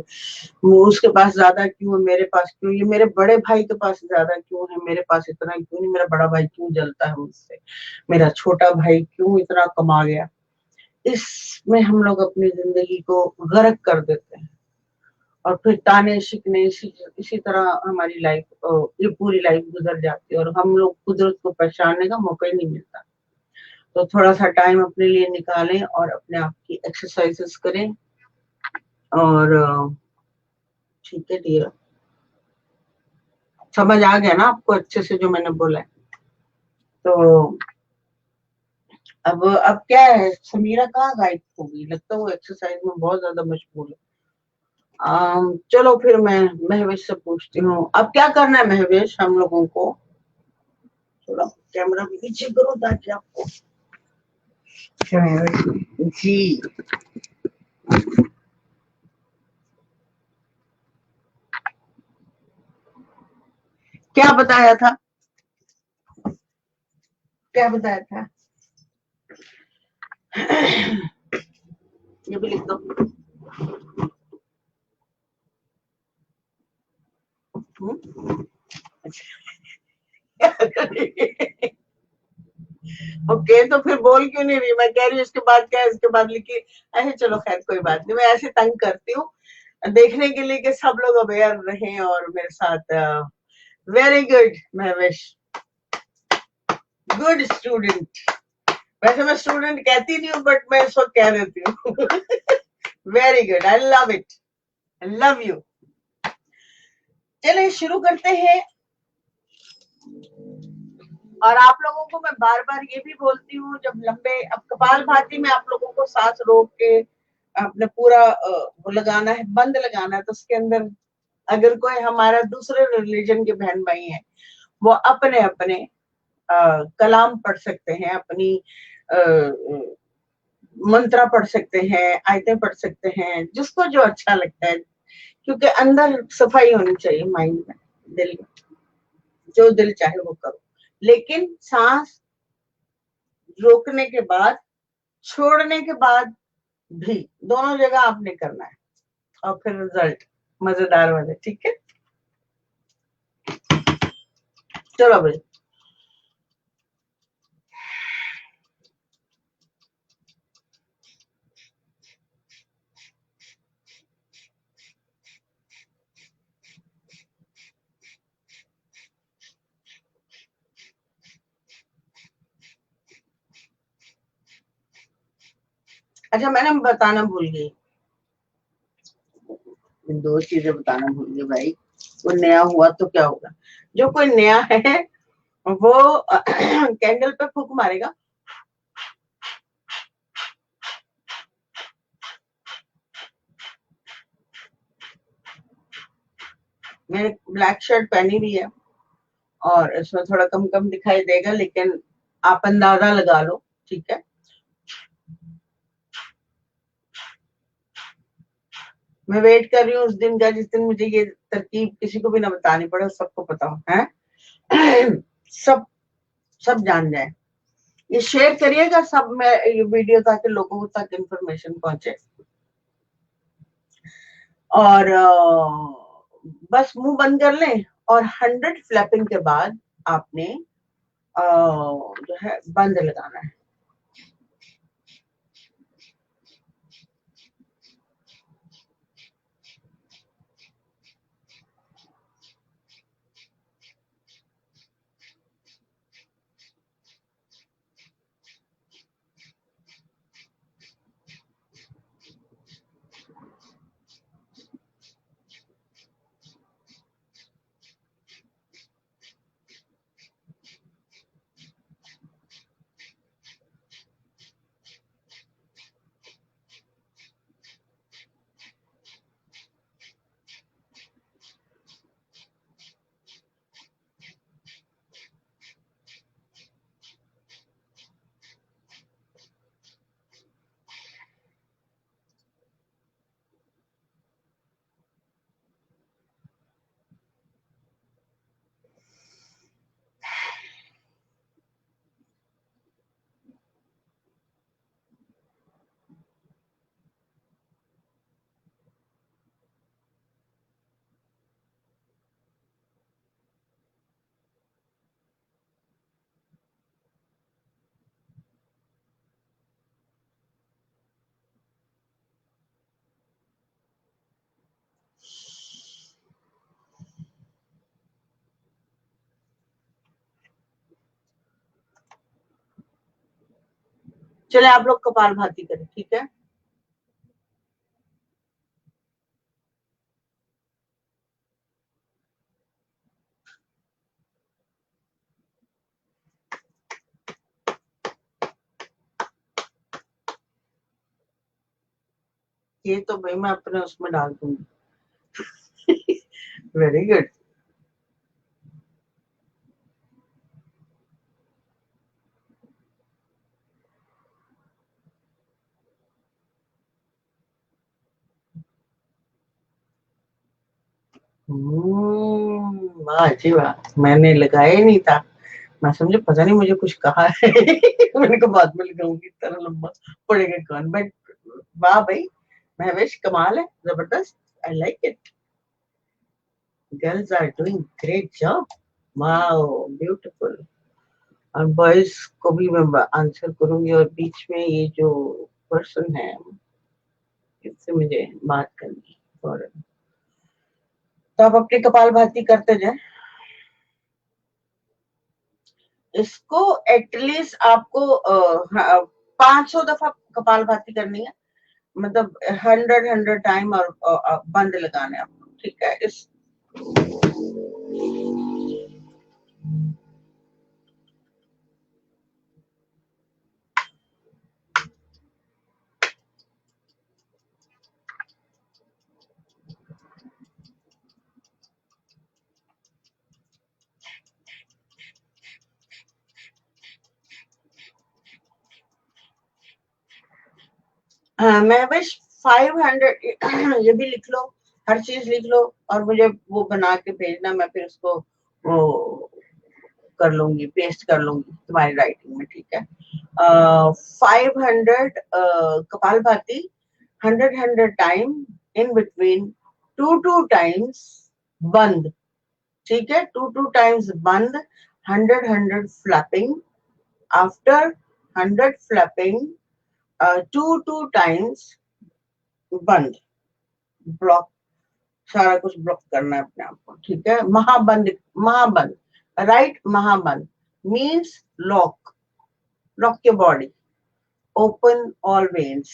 वो उसके पास ज्यादा क्यों है, मेरे पास क्यों, ये मेरे बड़े भाई के पास ज्यादा क्यों है, मेरे पास इतना क्यों नहीं, मेरा बड़ा भाई क्यों जलता है मुझसे, मेरा छोटा भाई क्यों इतना कमा गया। इसमें हम लोग अपनी जिंदगी को गर्क कर देते हैं, और फिर ताने शिकने, इसी तरह हमारी लाइफ, ये पूरी लाइफ गुजर जाती है, और हम लोग कुदरत को पहचानने का मौका ही नहीं मिलता। तो थोड़ा सा टाइम अपने लिए निकालें और अपने आप की एक्सरसाइजेस करें। और ठीक है डियर, समझ आ गया ना आपको अच्छे से जो मैंने बोला है? तो अब क्या है, समीरा कहाँ गायब हो गई, लगता है वो एक्सरसाइज में बहुत ज्यादा मशगूल है। चलो फिर मैं महवेश से पूछती हूँ, अब क्या करना है महवेश हम लोगों को? थोड़ा कैमरा भी पीछे करो ताकि आपको जी। क्या बताया था, क्या बताया था? ये भी लिख दो। क्या करेंगे? ओके, तो फिर बोल क्यों नहीं रही? मैं कह रही हूँ इसके बाद क्या है, इसके बाद लिखी ऐसे। चलो खैर कोई बात नहीं, मैं ऐसे तंग करती हूँ देखने के लिए कि सब लोग अवेयर रहें और मेरे साथ। Very good Mahwish, good student. वैसे मैं स्टूडेंट कहती नहीं हूँ बट मैं इस वक्त कह देती हूँ। Very good, I love it, I love you. चलिए शुरू करते हैं। और आप लोगों को मैं बार बार ये भी बोलती हूँ, जब लंबे, अब कपालभाति में आप लोगों को सांस रोक के अपने पूरा वो लगाना है, बंद लगाना है, तो उसके अंदर अगर कोई हमारा दूसरे रिलीजन के बहन भाई हैं, वो अपने अपने कलाम पढ़ सकते हैं, अपनी मंत्रा पढ़ सकते हैं, आयतें पढ़ सकते हैं, जिसको जो अच्छा लगता है, क्योंकि अंदर सफाई होनी चाहिए माइंड में, दिल में, जो दिल चाहे वो करो। लेकिन सांस रोकने के बाद, छोड़ने के बाद भी, दोनों जगह आपने करना है, और फिर रिजल्ट मजेदार वाले। ठीक है, चलो भाई। अच्छा, मैंने बताना भूल गई, दो चीजें बताना भूल गई भाई। वो नया हुआ तो क्या होगा, जो कोई नया है वो कैंडल पे फूक मारेगा। मैंने ब्लैक शर्ट पहनी हुई है और इसमें थोड़ा कम कम दिखाई देगा, लेकिन आप अंदाजा लगा लो। ठीक है, मैं वेट कर रही हूँ उस दिन का जिस दिन मुझे ये तरकीब किसी को भी ना बतानी पड़े, सबको पता हो है। सब सब जान जाए। ये शेयर करिएगा सब में ये वीडियो, ताकि लोगों तक इंफॉर्मेशन पहुंचे। और बस मुंह बंद कर लें, और 100 फ्लैपिंग के बाद आपने जो है बंद लगाना है। चले आप लोग कपाल भाती करें, ठीक है। ये तो भाई मैं अपने उसमें डाल दूंगी। Very good. वाह जी वाह, मैंने लगाया ही नहीं था। मैं समझे पता नहीं मुझे कुछ कहा है। मैंने कहा बाद में लगाऊंगी, इतना लंबा पड़ेगा कौन। बट वाह भाई, महवेश कमाल है, जबरदस्त। I like it, girls are doing great job. Wow beautiful. और बॉयज को भी मैं आंसर करूंगी, और बीच में ये जो पर्सन है इससे मुझे बात करनी और तो आप अपनी कपालभाति करते जाए। इसको एटलीस्ट आपको 500 दफा कपालभाति करनी है, मतलब 100 टाइम, और बंद लगाने आपको, ठीक है। इस हाँ, मैं बस 500 ये भी लिख लो, हर चीज लिख लो और मुझे वो बना के भेजना, मैं फिर उसको वो कर लूंगी, पेस्ट कर लूंगी तुम्हारी राइटिंग में, ठीक है। 500 kapalbhati, 100 time in between, 2 times बंद, ठीक है, 2 टाइम्स बंद, 100 फ्लैपिंग, आफ्टर 100 फ्लैपिंग 2 टाइम्स बंद, ब्लॉक, सारा कुछ ब्लॉक करना है अपने आप को, ठीक है। Mahabandh, mahabandh, right, mahabandh means lock, lock your body, open all veins,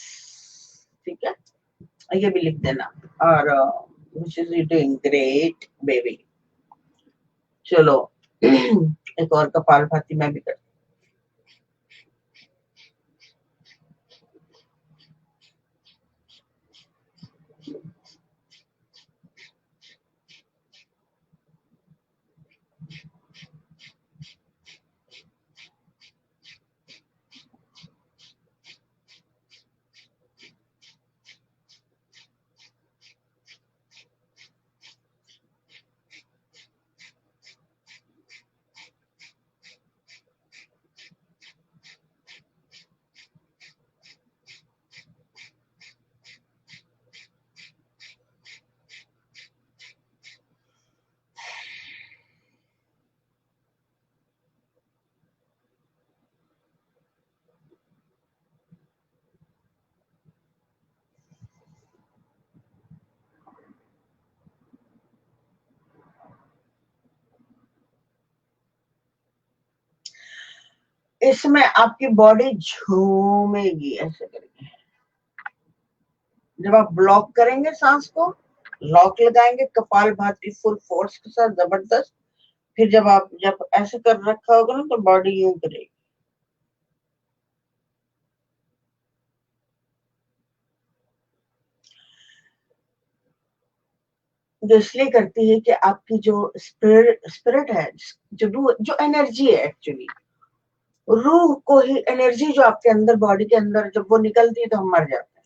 ठीक है। ये भी लिख देना। और which is you doing great baby. चलो एक और कपालभाति मैं भी करती इसमें आपकी बॉडी झूमेगी ऐसे करके। जब आप ब्लॉक करेंगे सांस को, लॉक लगाएंगे कपालभाति फुल फोर्स के साथ, जबरदस्त, फिर जब ऐसे कर रखा होगा ना तो बॉडी यूं करेगी। जो इसलिए करती है कि आपकी जो स्पिरिट है, जो एनर्जी है एक्चुअली, रूह को ही एनर्जी जो आपके अंदर, बॉडी के अंदर जब वो निकलती है तो हम मर जाते हैं,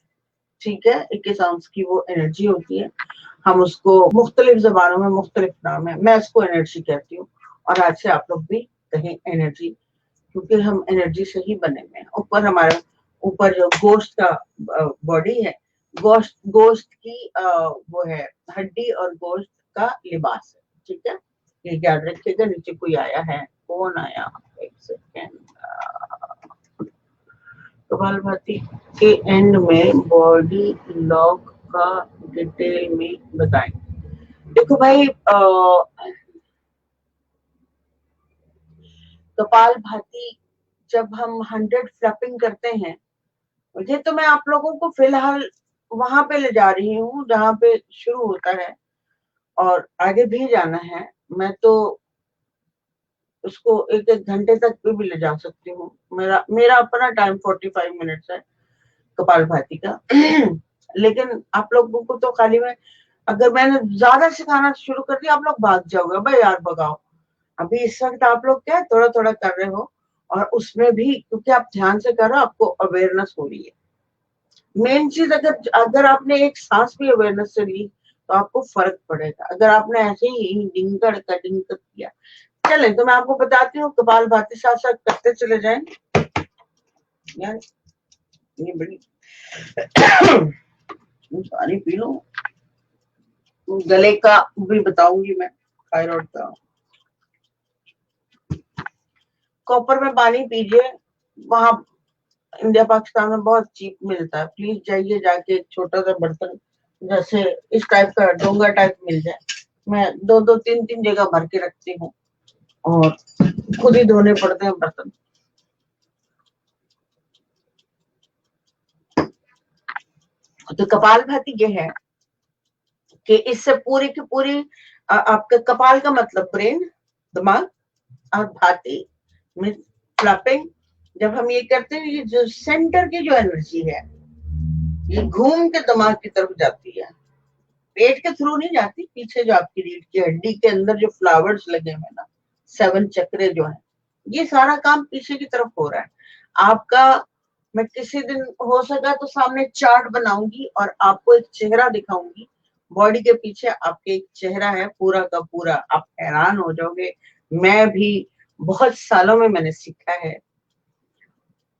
ठीक है। 21 अंश की वो एनर्जी होती है। हम उसको मुख्तलिफ जबानों में मुख्तलिफ नाम है, मैं उसको एनर्जी कहती हूँ, और आज से आप लोग भी कहें एनर्जी, क्योंकि हम एनर्जी से ही बने हुए हैं। ऊपर हमारा, ऊपर जो गोश्त का बॉडी है, गोश्त गोश्त की वो है हड्डी, और गोश्त का लिबास है, ठीक है। ये याद रखिएगा। नीचे कोई आया है, कौन आया, एक सेकेंड। कपालभाति के एंड में बॉडी लॉक का डिटेल में बताएं। देखो भाई, कपालभाति जब हम 100 फ्लैपिंग करते हैं, मुझे तो मैं आप लोगों को फिलहाल वहां पे ले जा रही हूँ जहाँ पे शुरू होता है, और आगे भी जाना है। मैं तो उसको 1-1 घंटे तक भी ले जा सकती हूँ। मेरा मेरा अपना टाइम 45 मिनट्स है कपालभाति का। लेकिन आप लोगों को तो खाली में, अगर मैंने ज्यादा सिखाना शुरू कर दिया, आप लोग भाग जाओगे, भाई यार भगाओ। अभी इस वक्त आप लोग क्या थोड़ा थोड़ा कर रहे हो, और उसमें भी क्योंकि आप ध्यान से कर रहे हो, आपको अवेयरनेस हो रही है। मेन चीज, अगर अगर आपने एक सांस भी अवेयरनेस से ली तो आपको फर्क पड़ेगा। अगर आपने ऐसे ही डिंगड़ कटिंग किया, चले तो मैं आपको बताती हूँ, कपालभाति साथ साथ करते चले जाएं। यार ये बड़ी पानी पी लो। गले का भी बताऊंगी मैं, थायराइड का। कॉपर में पानी पीजिए, वहां इंडिया पाकिस्तान में बहुत चीप मिलता है। प्लीज जाइए, जाके एक छोटा सा बर्तन जैसे इस टाइप का डोंगा टाइप मिल जाए, मैं दो दो तीन तीन जगह भर के रखती हूँ और खुद ही धोने पड़ते हैं बर्तन। तो कपालभाति ये है कि इससे पूरी की पूरी आपका कपाल का मतलब ब्रेन, दिमाग, और भाती मीन फ्लपिंग। जब हम ये करते हैं, ये जो सेंटर की जो एनर्जी है ये घूम के दिमाग की तरफ जाती है, पेट के थ्रू नहीं जाती। पीछे जो आपकी रीढ़ की हड्डी के अंदर जो फ्लावर्स लगे हुए ना, 7 चक्रे जो है, ये सारा काम पीछे की तरफ हो रहा है आपका। मैं किसी दिन हो सका तो सामने चार्ट बनाऊंगी और आपको एक चेहरा दिखाऊंगी। बॉडी के पीछे आपके एक चेहरा है पूरा का पूरा, आप हैरान हो जाओगे। मैं भी बहुत सालों में मैंने सीखा है,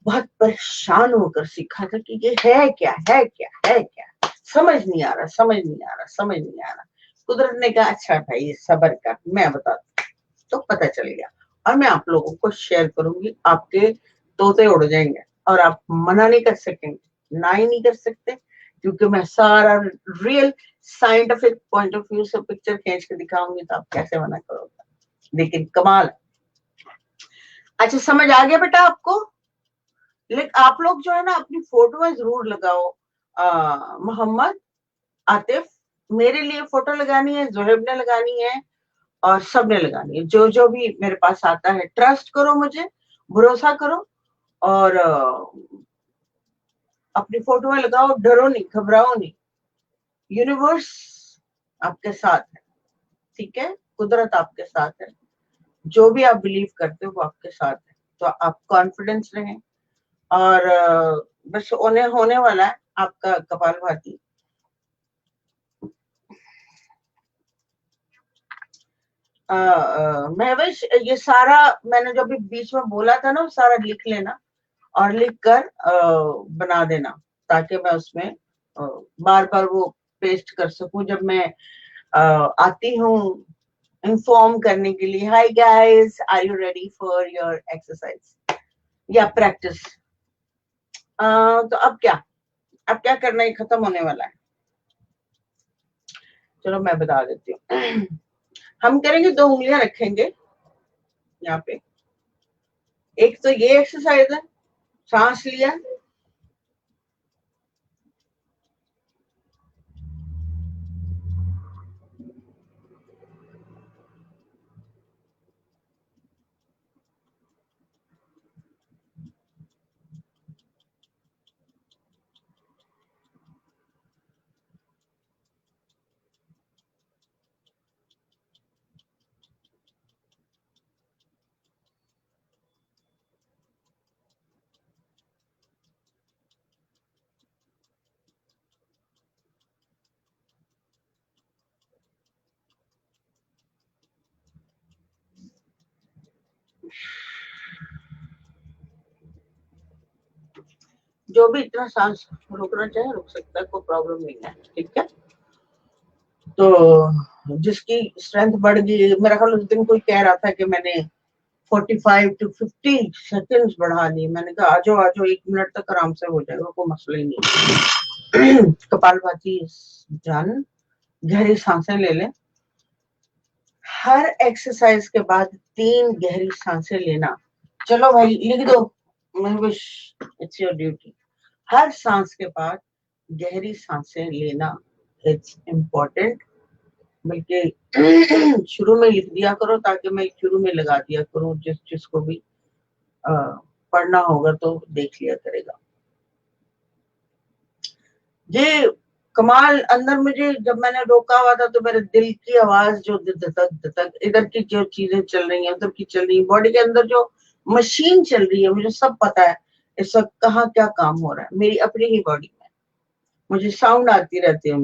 बहुत परेशान होकर सीखा था कि ये है क्या, है क्या, है क्या, समझ नहीं आ रहा, समझ नहीं आ रहा, समझ नहीं आ रहा। कुदरत ने कहा अच्छा भाई सबर कर, मैं बताती। तो पता चल गया और मैं आप लोगों को शेयर करूंगी, आपके तोते उड़ जाएंगे और आप मना नहीं कर सकेंगे, ना ही नहीं कर सकते, क्योंकि मैं सारा real scientific point of view से पिक्चर खींच के दिखाऊंगी, तो आप कैसे मना करोगे। लेकिन कमाल। अच्छा समझ आ गया बेटा आपको। लेकिन आप लोग जो है ना अपनी फोटो में जरूर लगाओ। मोहम्मद, आतिफ, मेरे लिए फोटो लगानी है, जोहेब ने लगानी है और सबने लगानी है। जो जो भी मेरे पास आता है, ट्रस्ट करो मुझे, भरोसा करो और अपनी फोटो में लगाओ। डरो नहीं, घबराओ नहीं, यूनिवर्स आपके साथ है, ठीक है, कुदरत आपके साथ है, जो भी आप बिलीव करते हो वो आपके साथ है। तो आप कॉन्फिडेंस रहें और बस होने होने वाला है आपका कपालभाति। महवेश, ये सारा मैंने जो भी बीच में बोला था ना वो सारा लिख लेना और लिख कर बना देना, ताकि मैं उसमें बार बार वो पेस्ट कर सकूं जब मैं आती हूँ इन्फॉर्म करने के लिए। Hi guys, are you ready for your exercise या प्रैक्टिस। तो अब क्या करना है, खत्म होने वाला है। चलो मैं बता देती हूँ। हम करेंगे 2 उंगलियां रखेंगे यहाँ पे। एक तो ये एक्सरसाइज है, सांस लिया, जो भी इतना सांस रुकना चाहे रुक सकता है, कोई प्रॉब्लम नहीं है, ठीक है। तो जिसकी स्ट्रेंथ बढ़ गई, मेरा ख्याल उस दिन कोई कह रहा था कि मैंने 45 to 50 सेकंड्स बढ़ा ली, मैंने कहा आजो आजो 1 मिनट तक आराम से हो जाएगा, कोई मसला ही नहीं। कपालभाति डन। गहरी सांसें ले लें, हर एक्सरसाइज के बाद 3 गहरी सांसें लेना। चलो भाई लिख दो, महविश, इट्स योर ड्यूटी। हर सांस के बाद गहरी सांसें लेना, इट्स इम्पोर्टेंट। बल्कि शुरू में लिख दिया करो ताकि मैं शुरू में लगा दिया करूं, जिसको भी पढ़ना होगा तो देख लिया करेगा। ये कमाल अंदर मुझे, जब मैंने रोका हुआ था तो मेरे दिल की आवाज जो धक धक, इधर की जो चीजें चल रही हैं उधर की चल रही है, बॉडी के अंदर जो मशीन चल रही है, मुझे सब पता है इस वक्त कहाँ क्या काम हो रहा है मेरी अपनी ही बॉडी में। मुझे साउंड आती रहती है,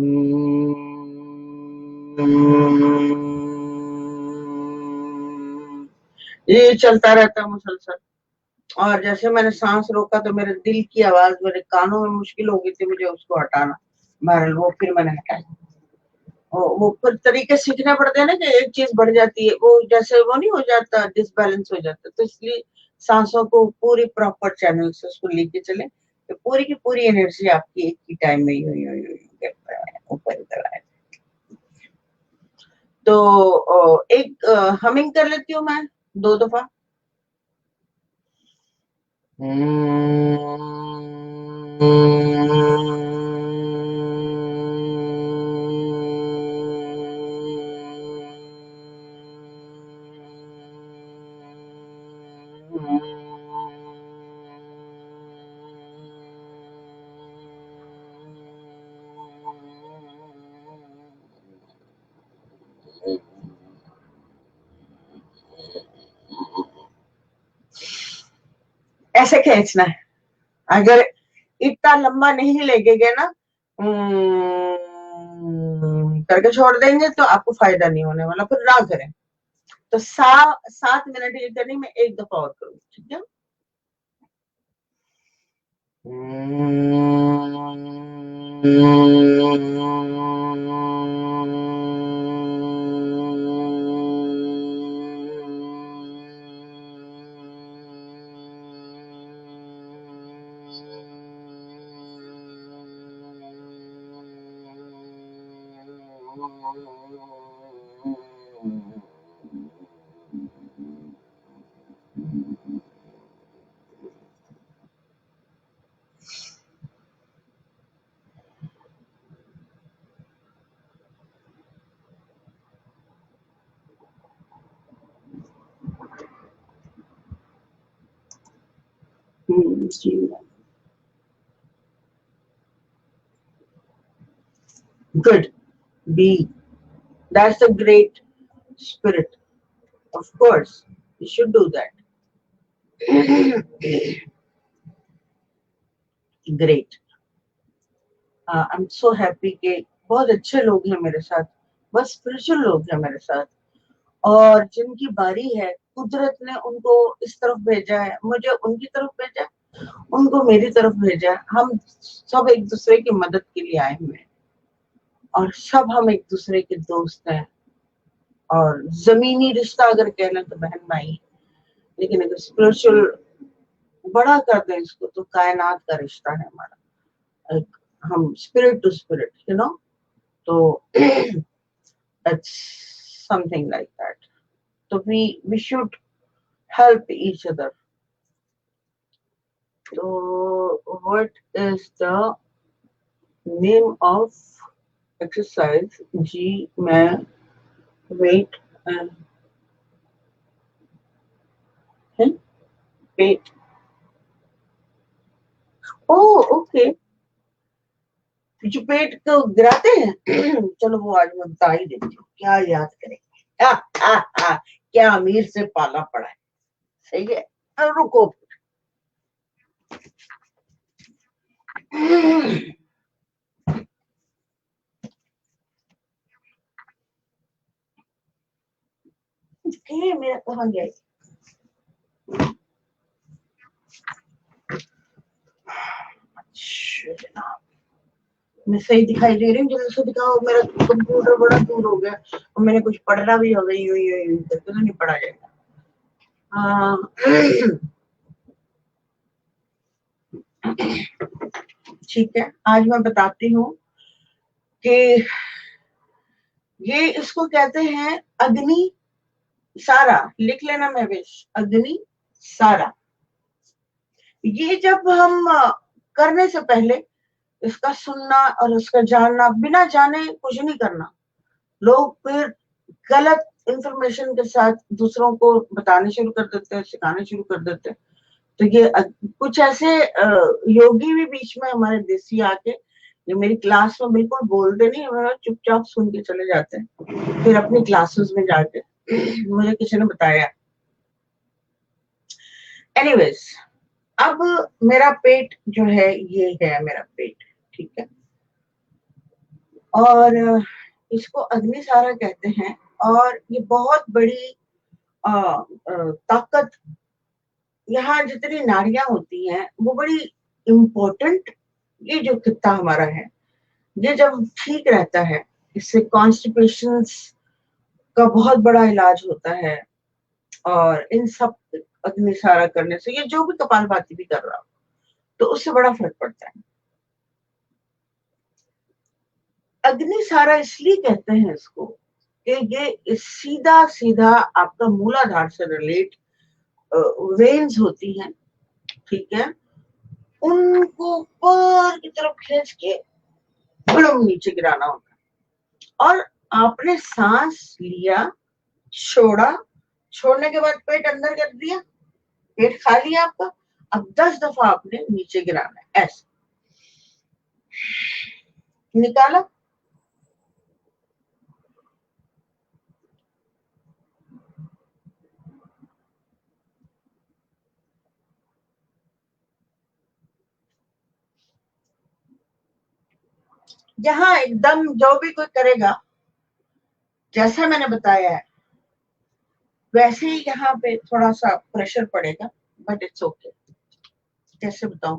ये चलता रहता है मुसलसल। और जैसे मैंने सांस रोका तो मेरे दिल की आवाज मेरे कानों में मुश्किल हो गई थी मुझे उसको हटाना, बहरहाल वो फिर मैंने हटाया। वो फिर तरीके सीखने पड़ते हैं ना कि एक चीज बढ़ जाती है, वो जैसे वो नहीं हो जाता, डिसबैलेंस हो जाता, तो इसलिए सांसों को पूरी प्रॉपर चैनल से उसको लेके चले, तो पूरी की पूरी एनर्जी आपकी एक ही टाइम में ऊपर उतर आए। तो एक हमिंग कर लेती हूँ मैं 2 दफा। ऐसे खींचना है, अगर इतना लंबा नहीं लगेगा ना करके छोड़ देंगे तो आपको फायदा नहीं होने वाला, फिर ना करें। तो 7 मिनट ये करनी, मैं एक दफा और करूँ, ठीक है। Good. B. That's a great spirit. Of course, you should do that. Great. I'm so happy कि बहुत अच्छे लोग हैं मेरे साथ, बस स्पिरिचुअल लोग हैं मेरे साथ, और जिनकी बारी है, कुदरत ने उनको इस तरफ भेजा है, मुझे उनकी तरफ भेजा है, उनको मेरी तरफ भेजा है। हम सब एक दूसरे की मदद के लिए आए हुए हैं, और सब हम एक दूसरे के दोस्त हैं, और जमीनी रिश्ता अगर कह लें तो बहन भाई, लेकिन अगर स्पिरिचुअल बड़ा कर दें इसको तो कायनात का रिश्ता है हमारा, एक हम spirit to spirit, you know, तो it's something like that. So we should help each other. So what is the name of exercise? जी मैं weight and weight. Oh okay. जो पेट को गिराते हैं चलो वो आज मैं बता ही देती हूँ, क्या याद करें। क्या अमीर से पाला पड़ा है, सही है। रुको मेरा कहाँ गया, मैं सही दिखाई दे रही हूँ, जल्दी से दिखाओ, मेरा कंप्यूटर बड़ा दूर हो गया और मैंने कुछ पढ़ना भी हो गई तो नहीं पढ़ा जाएगा। ठीक है, आज मैं बताती हूँ कि ये इसको कहते हैं अग्नि सारा, लिख लेना महवेश, अग्नि सारा। ये जब हम करने से पहले इसका सुनना और उसका जानना, बिना जाने कुछ नहीं करना, लोग फिर गलत इंफॉर्मेशन के साथ दूसरों को बताने शुरू कर देते हैं, सिखाने शुरू कर देते हैं। तो ये कुछ ऐसे योगी भी बीच में हमारे देसी आके, ये मेरी क्लास में बिल्कुल बोलते नहीं, हमारा चुपचाप सुन के चले जाते हैं, फिर अपनी क्लासेस में जाके मुझे किसी ने बताया। एनीवेज, अब मेरा पेट जो है, ये है मेरा पेट, ठीक है, और इसको अग्निसारा कहते हैं, और ये बहुत बड़ी ताकत, यहाँ जितनी नाड़ियां होती हैं वो बड़ी इम्पोर्टेंट। ये जो खित्ता हमारा है, ये जब ठीक रहता है, इससे कॉन्स्टिपेशन का बहुत बड़ा इलाज होता है, और इन सब अग्निसारा करने से, या जो भी कपालभाति भी कर रहा हो, तो उससे बड़ा फर्क पड़ता है। अग्निसारा इसलिए कहते हैं इसको कि ये सीधा सीधा आपका मूलाधार से रिलेट वेन्स होती हैं, ठीक है, उनको ऊपर की तरफ खींच के बड़म नीचे गिराना होता है। और आपने सांस लिया, छोड़ा, छोड़ने के बाद पेट अंदर कर दिया, पेट खा लिया आपका, अब 10 दफा आपने नीचे गिराना है, ऐसे निकाला, यहाँ एकदम जो भी कोई करेगा जैसा मैंने बताया है वैसे ही यहाँ पे थोड़ा सा प्रेशर पड़ेगा, बट इट्स ओके। कैसे बताऊं,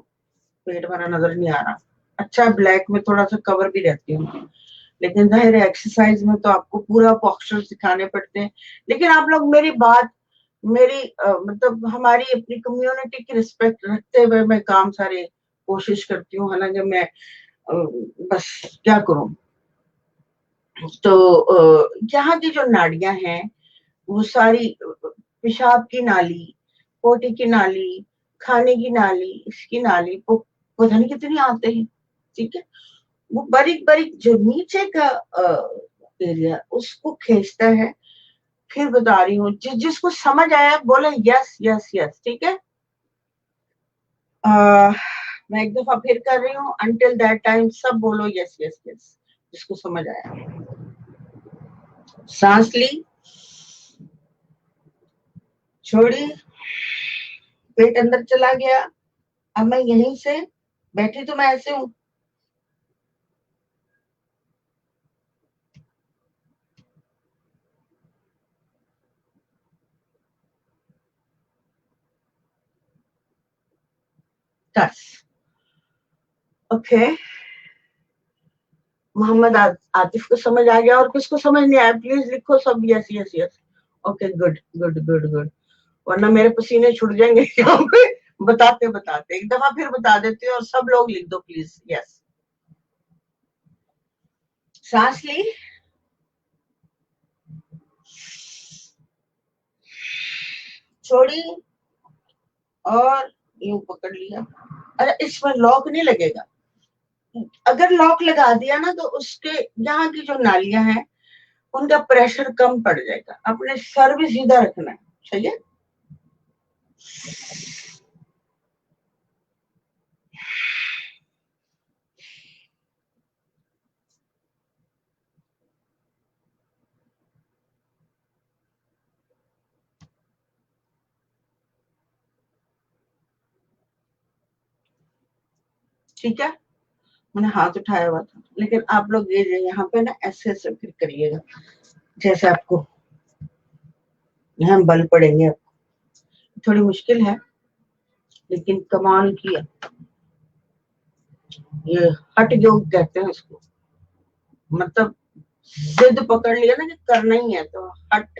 पेट भरा नजर नहीं आ रहा, अच्छा ब्लैक में थोड़ा सा कवर भी रहती हूँ, लेकिन जाहिर है एक्सरसाइज में तो आपको पूरा पॉस्चर सिखाने पड़ते हैं। लेकिन आप लोग मेरी बात, मेरी मतलब हमारी अपनी कम्युनिटी की रिस्पेक्ट रखते हुए मैं काम सारे कोशिश करती हूँ, हालांकि मैं बस क्या करूं। तो यहाँ की जो नाड़ियां हैं वो सारी पेशाब की नाली, पोटी की नाली, खाने की नाली, इसकी नाली, वो पता नहीं कितनी आते हैं, ठीक है, वो बारीक बारीक जो नीचे का एरिया उसको खींचता है। फिर बता रही हूँ, जिसको समझ आया बोले यस यस यस, ठीक है। मैं एक दफा फिर कर रही हूँ, अंटिल दैट टाइम सब बोलो यस यस यस, जिसको समझ आया। सांस ली, छोड़ी, पेट अंदर चला गया, अब मैं यहीं से बैठी तो मैं ऐसे हूं, दस, ओके। मोहम्मद आतिफ को समझ आ गया, और किसको समझ नहीं आया प्लीज लिखो सब yes yes yes. Okay, good good good good, वरना मेरे पसीने छूट जाएंगे यहाँ पे बताते बताते। एक दफा फिर बता देती हूँ और सब लोग लिख दो प्लीज यस। सांस ली, छोड़ी, और यूं पकड़ लिया। अरे इसमें लॉक नहीं लगेगा, अगर लॉक लगा दिया ना तो उसके यहाँ की जो नालियां हैं उनका प्रेशर कम पड़ जाएगा। अपने सर भी सीधा रखना है, सही है। ठीक है, मैंने हाथ उठाया हुआ था, लेकिन आप लोग ये यहाँ पे ना ऐसे ऐसे फिर करिएगा जैसे आपको यहाँ बल पड़ेंगे आपको। थोड़ी मुश्किल है लेकिन कमाल किया। ये हठ योग कहते हैं इसको, मतलब जिद पकड़ लिया ना कि करना ही है तो हट,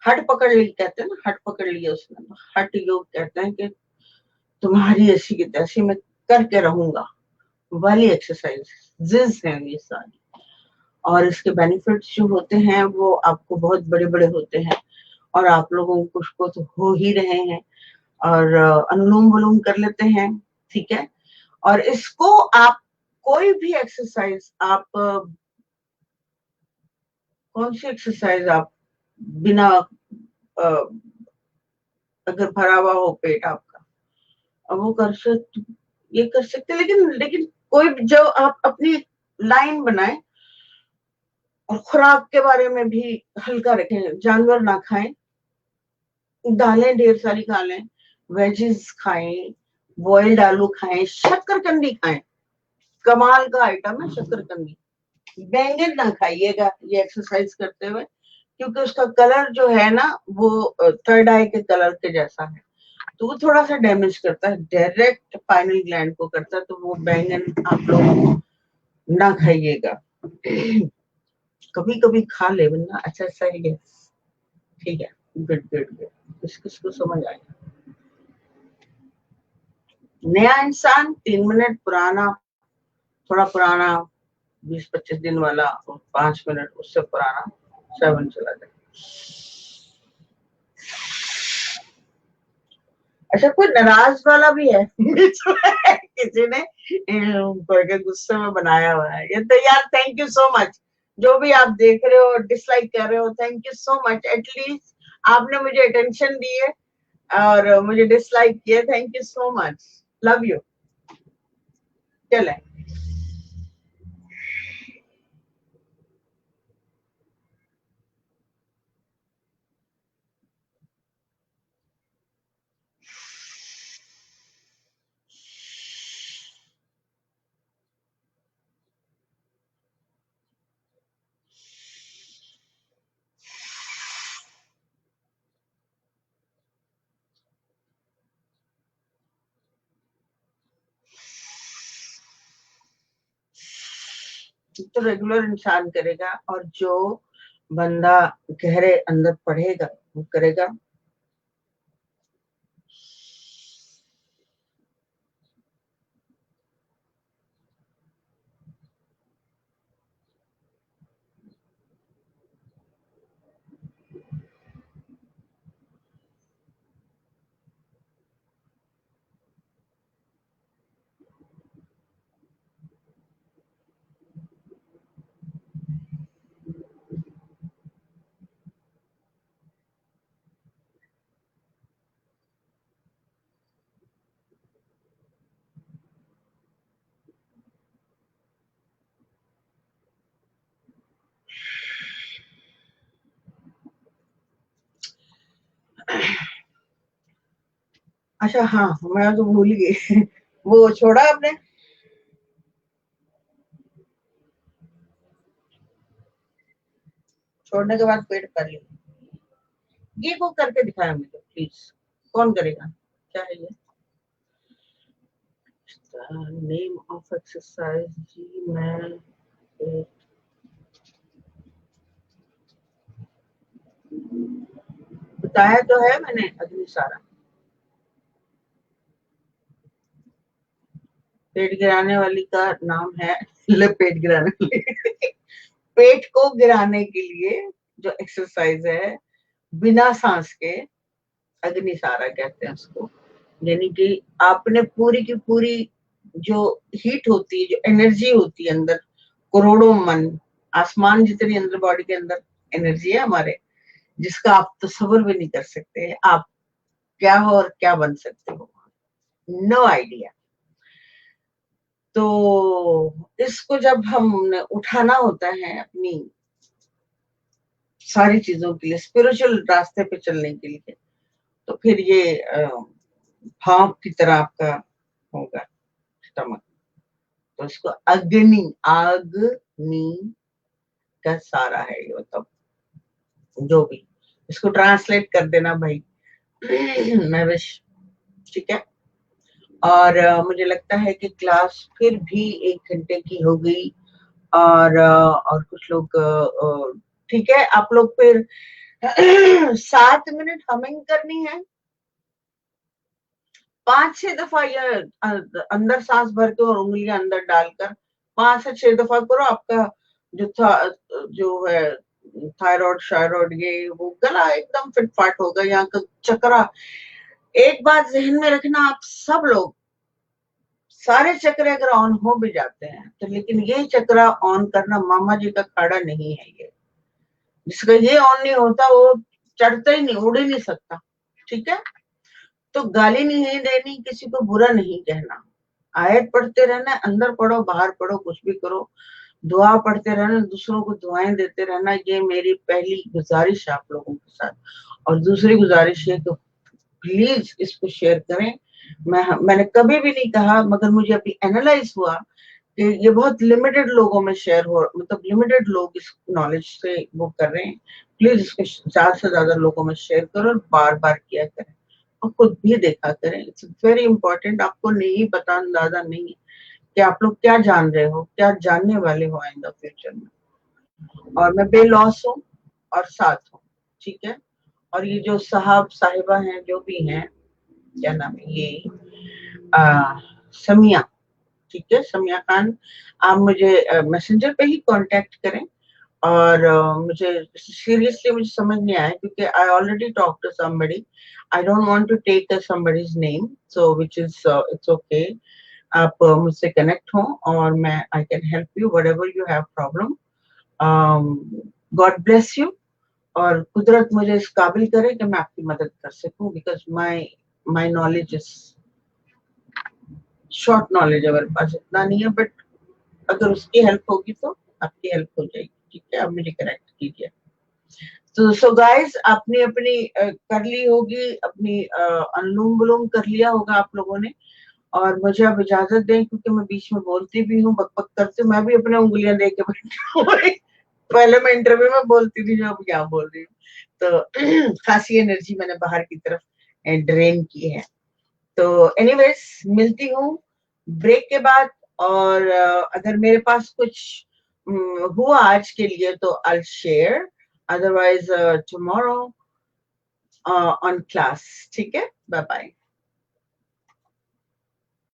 हट पकड़ ली कहते हैं ना, हट पकड़ लिया उसने तो हट योग कहते हैं कि तुम्हारी ऐसी की तैसी मैं करके रहूंगा वाली एक्सरसाइज जिज है ये सारी। और इसके बेनिफिट्स जो होते हैं वो आपको बहुत बड़े बड़े होते हैं, और आप लोगों को तो हो ही रहे हैं। और अनुलोम विलोम कर लेते हैं, ठीक है। और इसको आप कोई भी एक्सरसाइज आप कौन सी एक्सरसाइज आप बिना अगर भरा हुआ हो पेट आपका, अब वो कर सकते, ये कर सकते, लेकिन लेकिन कोई जो आप अपनी लाइन बनाए और खुराक के बारे में भी हल्का रखें, जानवर ना खाएं, दालें ढेर सारी खा लें, वेजेस खाएं, बॉइल्ड आलू खाएं, शक्करकंदी खाएं, कमाल का आइटम है शक्करकंदी। बैंगन ना खाइएगा ये एक्सरसाइज करते हुए, क्योंकि उसका कलर जो है ना वो थर्ड आई के कलर के जैसा है, तो वो थोड़ा सा डैमेज करता है, डायरेक्ट पाइनल ग्लैंड को करता है, तो वो बैंगन आप लोग ना खाइएगा। कभी कभी खा ले वरना अच्छा सही है, ठीक है, गुड गुड गुड। किसको समझ आएगा? नया इंसान 3 मिनट पुराना, थोड़ा पुराना 20-25 दिन वाला, 5 मिनट उससे पुराना 7 चला जाए। अच्छा, कोई नाराज वाला भी है किसी ने करके गुस्से में बनाया हुआ है ये तो यार। थैंक यू सो मच, जो भी आप देख रहे हो डिसलाइक कर रहे हो, thank you so much. At least आपने मुझे अटेंशन दी है और मुझे डिसलाइक किया, thank you so much, love you. चले तो रेगुलर इंसान करेगा, और जो बंदा गहरे अंदर पढ़ेगा वो करेगा। अच्छा हाँ, मैं तो भूल गई वो छोड़ा आपने? छोड़ने के बाद पेट कर लिया, ये को करके दिखाया मुझे प्लीज। कौन करेगा? क्या है ये? नेम ऑफ एक्सरसाइज जी, मैं बताया तो है मैंने, अग्नि सारा। पेट गिराने वाली का नाम है पेट गिराने वाली पेट को गिराने के लिए जो एक्सरसाइज है बिना सांस के, अग्नि सारा कहते हैं उसको। यानी कि आपने पूरी की पूरी जो हीट होती है, जो एनर्जी होती है अंदर, करोड़ों मन, आसमान जितनी अंदर बॉडी के अंदर एनर्जी है हमारे, जिसका आप तस्वर भी नहीं कर सकते आप क्या हो और क्या बन सकते हो, नो आइडिया। तो इसको जब हमने उठाना होता है अपनी सारी चीजों के लिए, स्पिरिचुअल रास्ते पे चलने के लिए, तो फिर ये भाप की तरह आपका होगा स्टमक। तो इसको अग्नि, आग्नि का सारा है ये, मतलब जो भी, इसको ट्रांसलेट कर देना भाई मैं विश। ठीक है। और मुझे लगता है कि क्लास फिर भी 1 घंटे की हो गई, और कुछ लोग ठीक है, आप लोग फिर 7 मिनट हमिंग करनी है, 5-6 दफा ये अंदर सांस भर के और उंगलियां अंदर डालकर 5 से 6 दफा करो। आपका जो था, जो है थायराइड शायराइड, ये वो गला एकदम फिट फाट होगा, यहाँ का चक्रा। एक बात जहन में रखना, आप सब लोग, सारे चक्र अगर ऑन हो भी जाते हैं तो, लेकिन ये चक्र ऑन करना मामा जी का खाड़ा नहीं है। ये जिसका ये ऑन नहीं होता वो चढ़ता ही नहीं, उड़ ही नहीं सकता। ठीक है। तो गाली नहीं देनी, किसी को बुरा नहीं कहना, आयत पढ़ते रहना, अंदर पढ़ो बाहर पढ़ो कुछ भी करो, दुआ पढ़ते रहना, दूसरों को दुआएं देते रहना, ये मेरी पहली गुजारिश है आप लोगों के साथ। और दूसरी गुजारिश है कि प्लीज इसको शेयर करें। मैंने कभी भी नहीं कहा, मगर मुझे अभी एनालाइज हुआ कि ये बहुत लिमिटेड लोगों में शेयर हो, मतलब लिमिटेड लोग इस नॉलेज से वो कर रहे हैं। प्लीज इसको ज्यादा से ज्यादा लोगों में शेयर करो और बार बार किया करें, और खुद भी देखा करें। It's very important. आपको नहीं पता, अंदाजा नहीं है कि आप लोग क्या जान रहे हो, क्या जानने वाले हो इन द फ्यूचर में। और मैं बेलॉस हूँ और साथ हूँ। ठीक है। और ये जो साहब साहिबा हैं जो भी हैं, क्या नाम है ये, समिया, ठीक है समिया खान, आप मुझे मैसेंजर पे ही कांटेक्ट करें। और मुझे सीरियसली मुझे समझ नहीं आया क्योंकि I already talk to somebody, I don't want to take somebody's name, so which is it's okay. आप मुझसे कनेक्ट हो और मैं I can help you whatever you have problem. God bless you, और कुदरत मुझे इस काबिल करे कि मैं आपकी मदद कर सकूं, because my knowledge is short knowledge है, मेरे पास इतना नहीं है, बट अगर उसकी हेल्प होगी तो आपकी हेल्प हो जाएगी, ठीक है, आप मुझे कनेक्ट कीजिए। तो सो गाइस, अपनी अपनी कर ली होगी, अपनी अनुलोम विलोम कर लिया होगा आप लोगों ने, और मुझे अब इजाजत दें क्योंकि मैं बीच में बोलती भी हूँ, बक बक करती हूँ, मैं भी अपने उंगलियां दे के बैठी हूँ। पहले मैं इंटरव्यू में बोलती थी, जो अब क्या बोल रही हूँ, तो खासी एनर्जी मैंने बाहर की तरफ ड्रेन की है। तो एनीवेज, मिलती हूँ ब्रेक के बाद, और अगर मेरे पास कुछ हुआ आज के लिए तो I share, otherwise tomorrow on class, ठीक है, बाय बाय।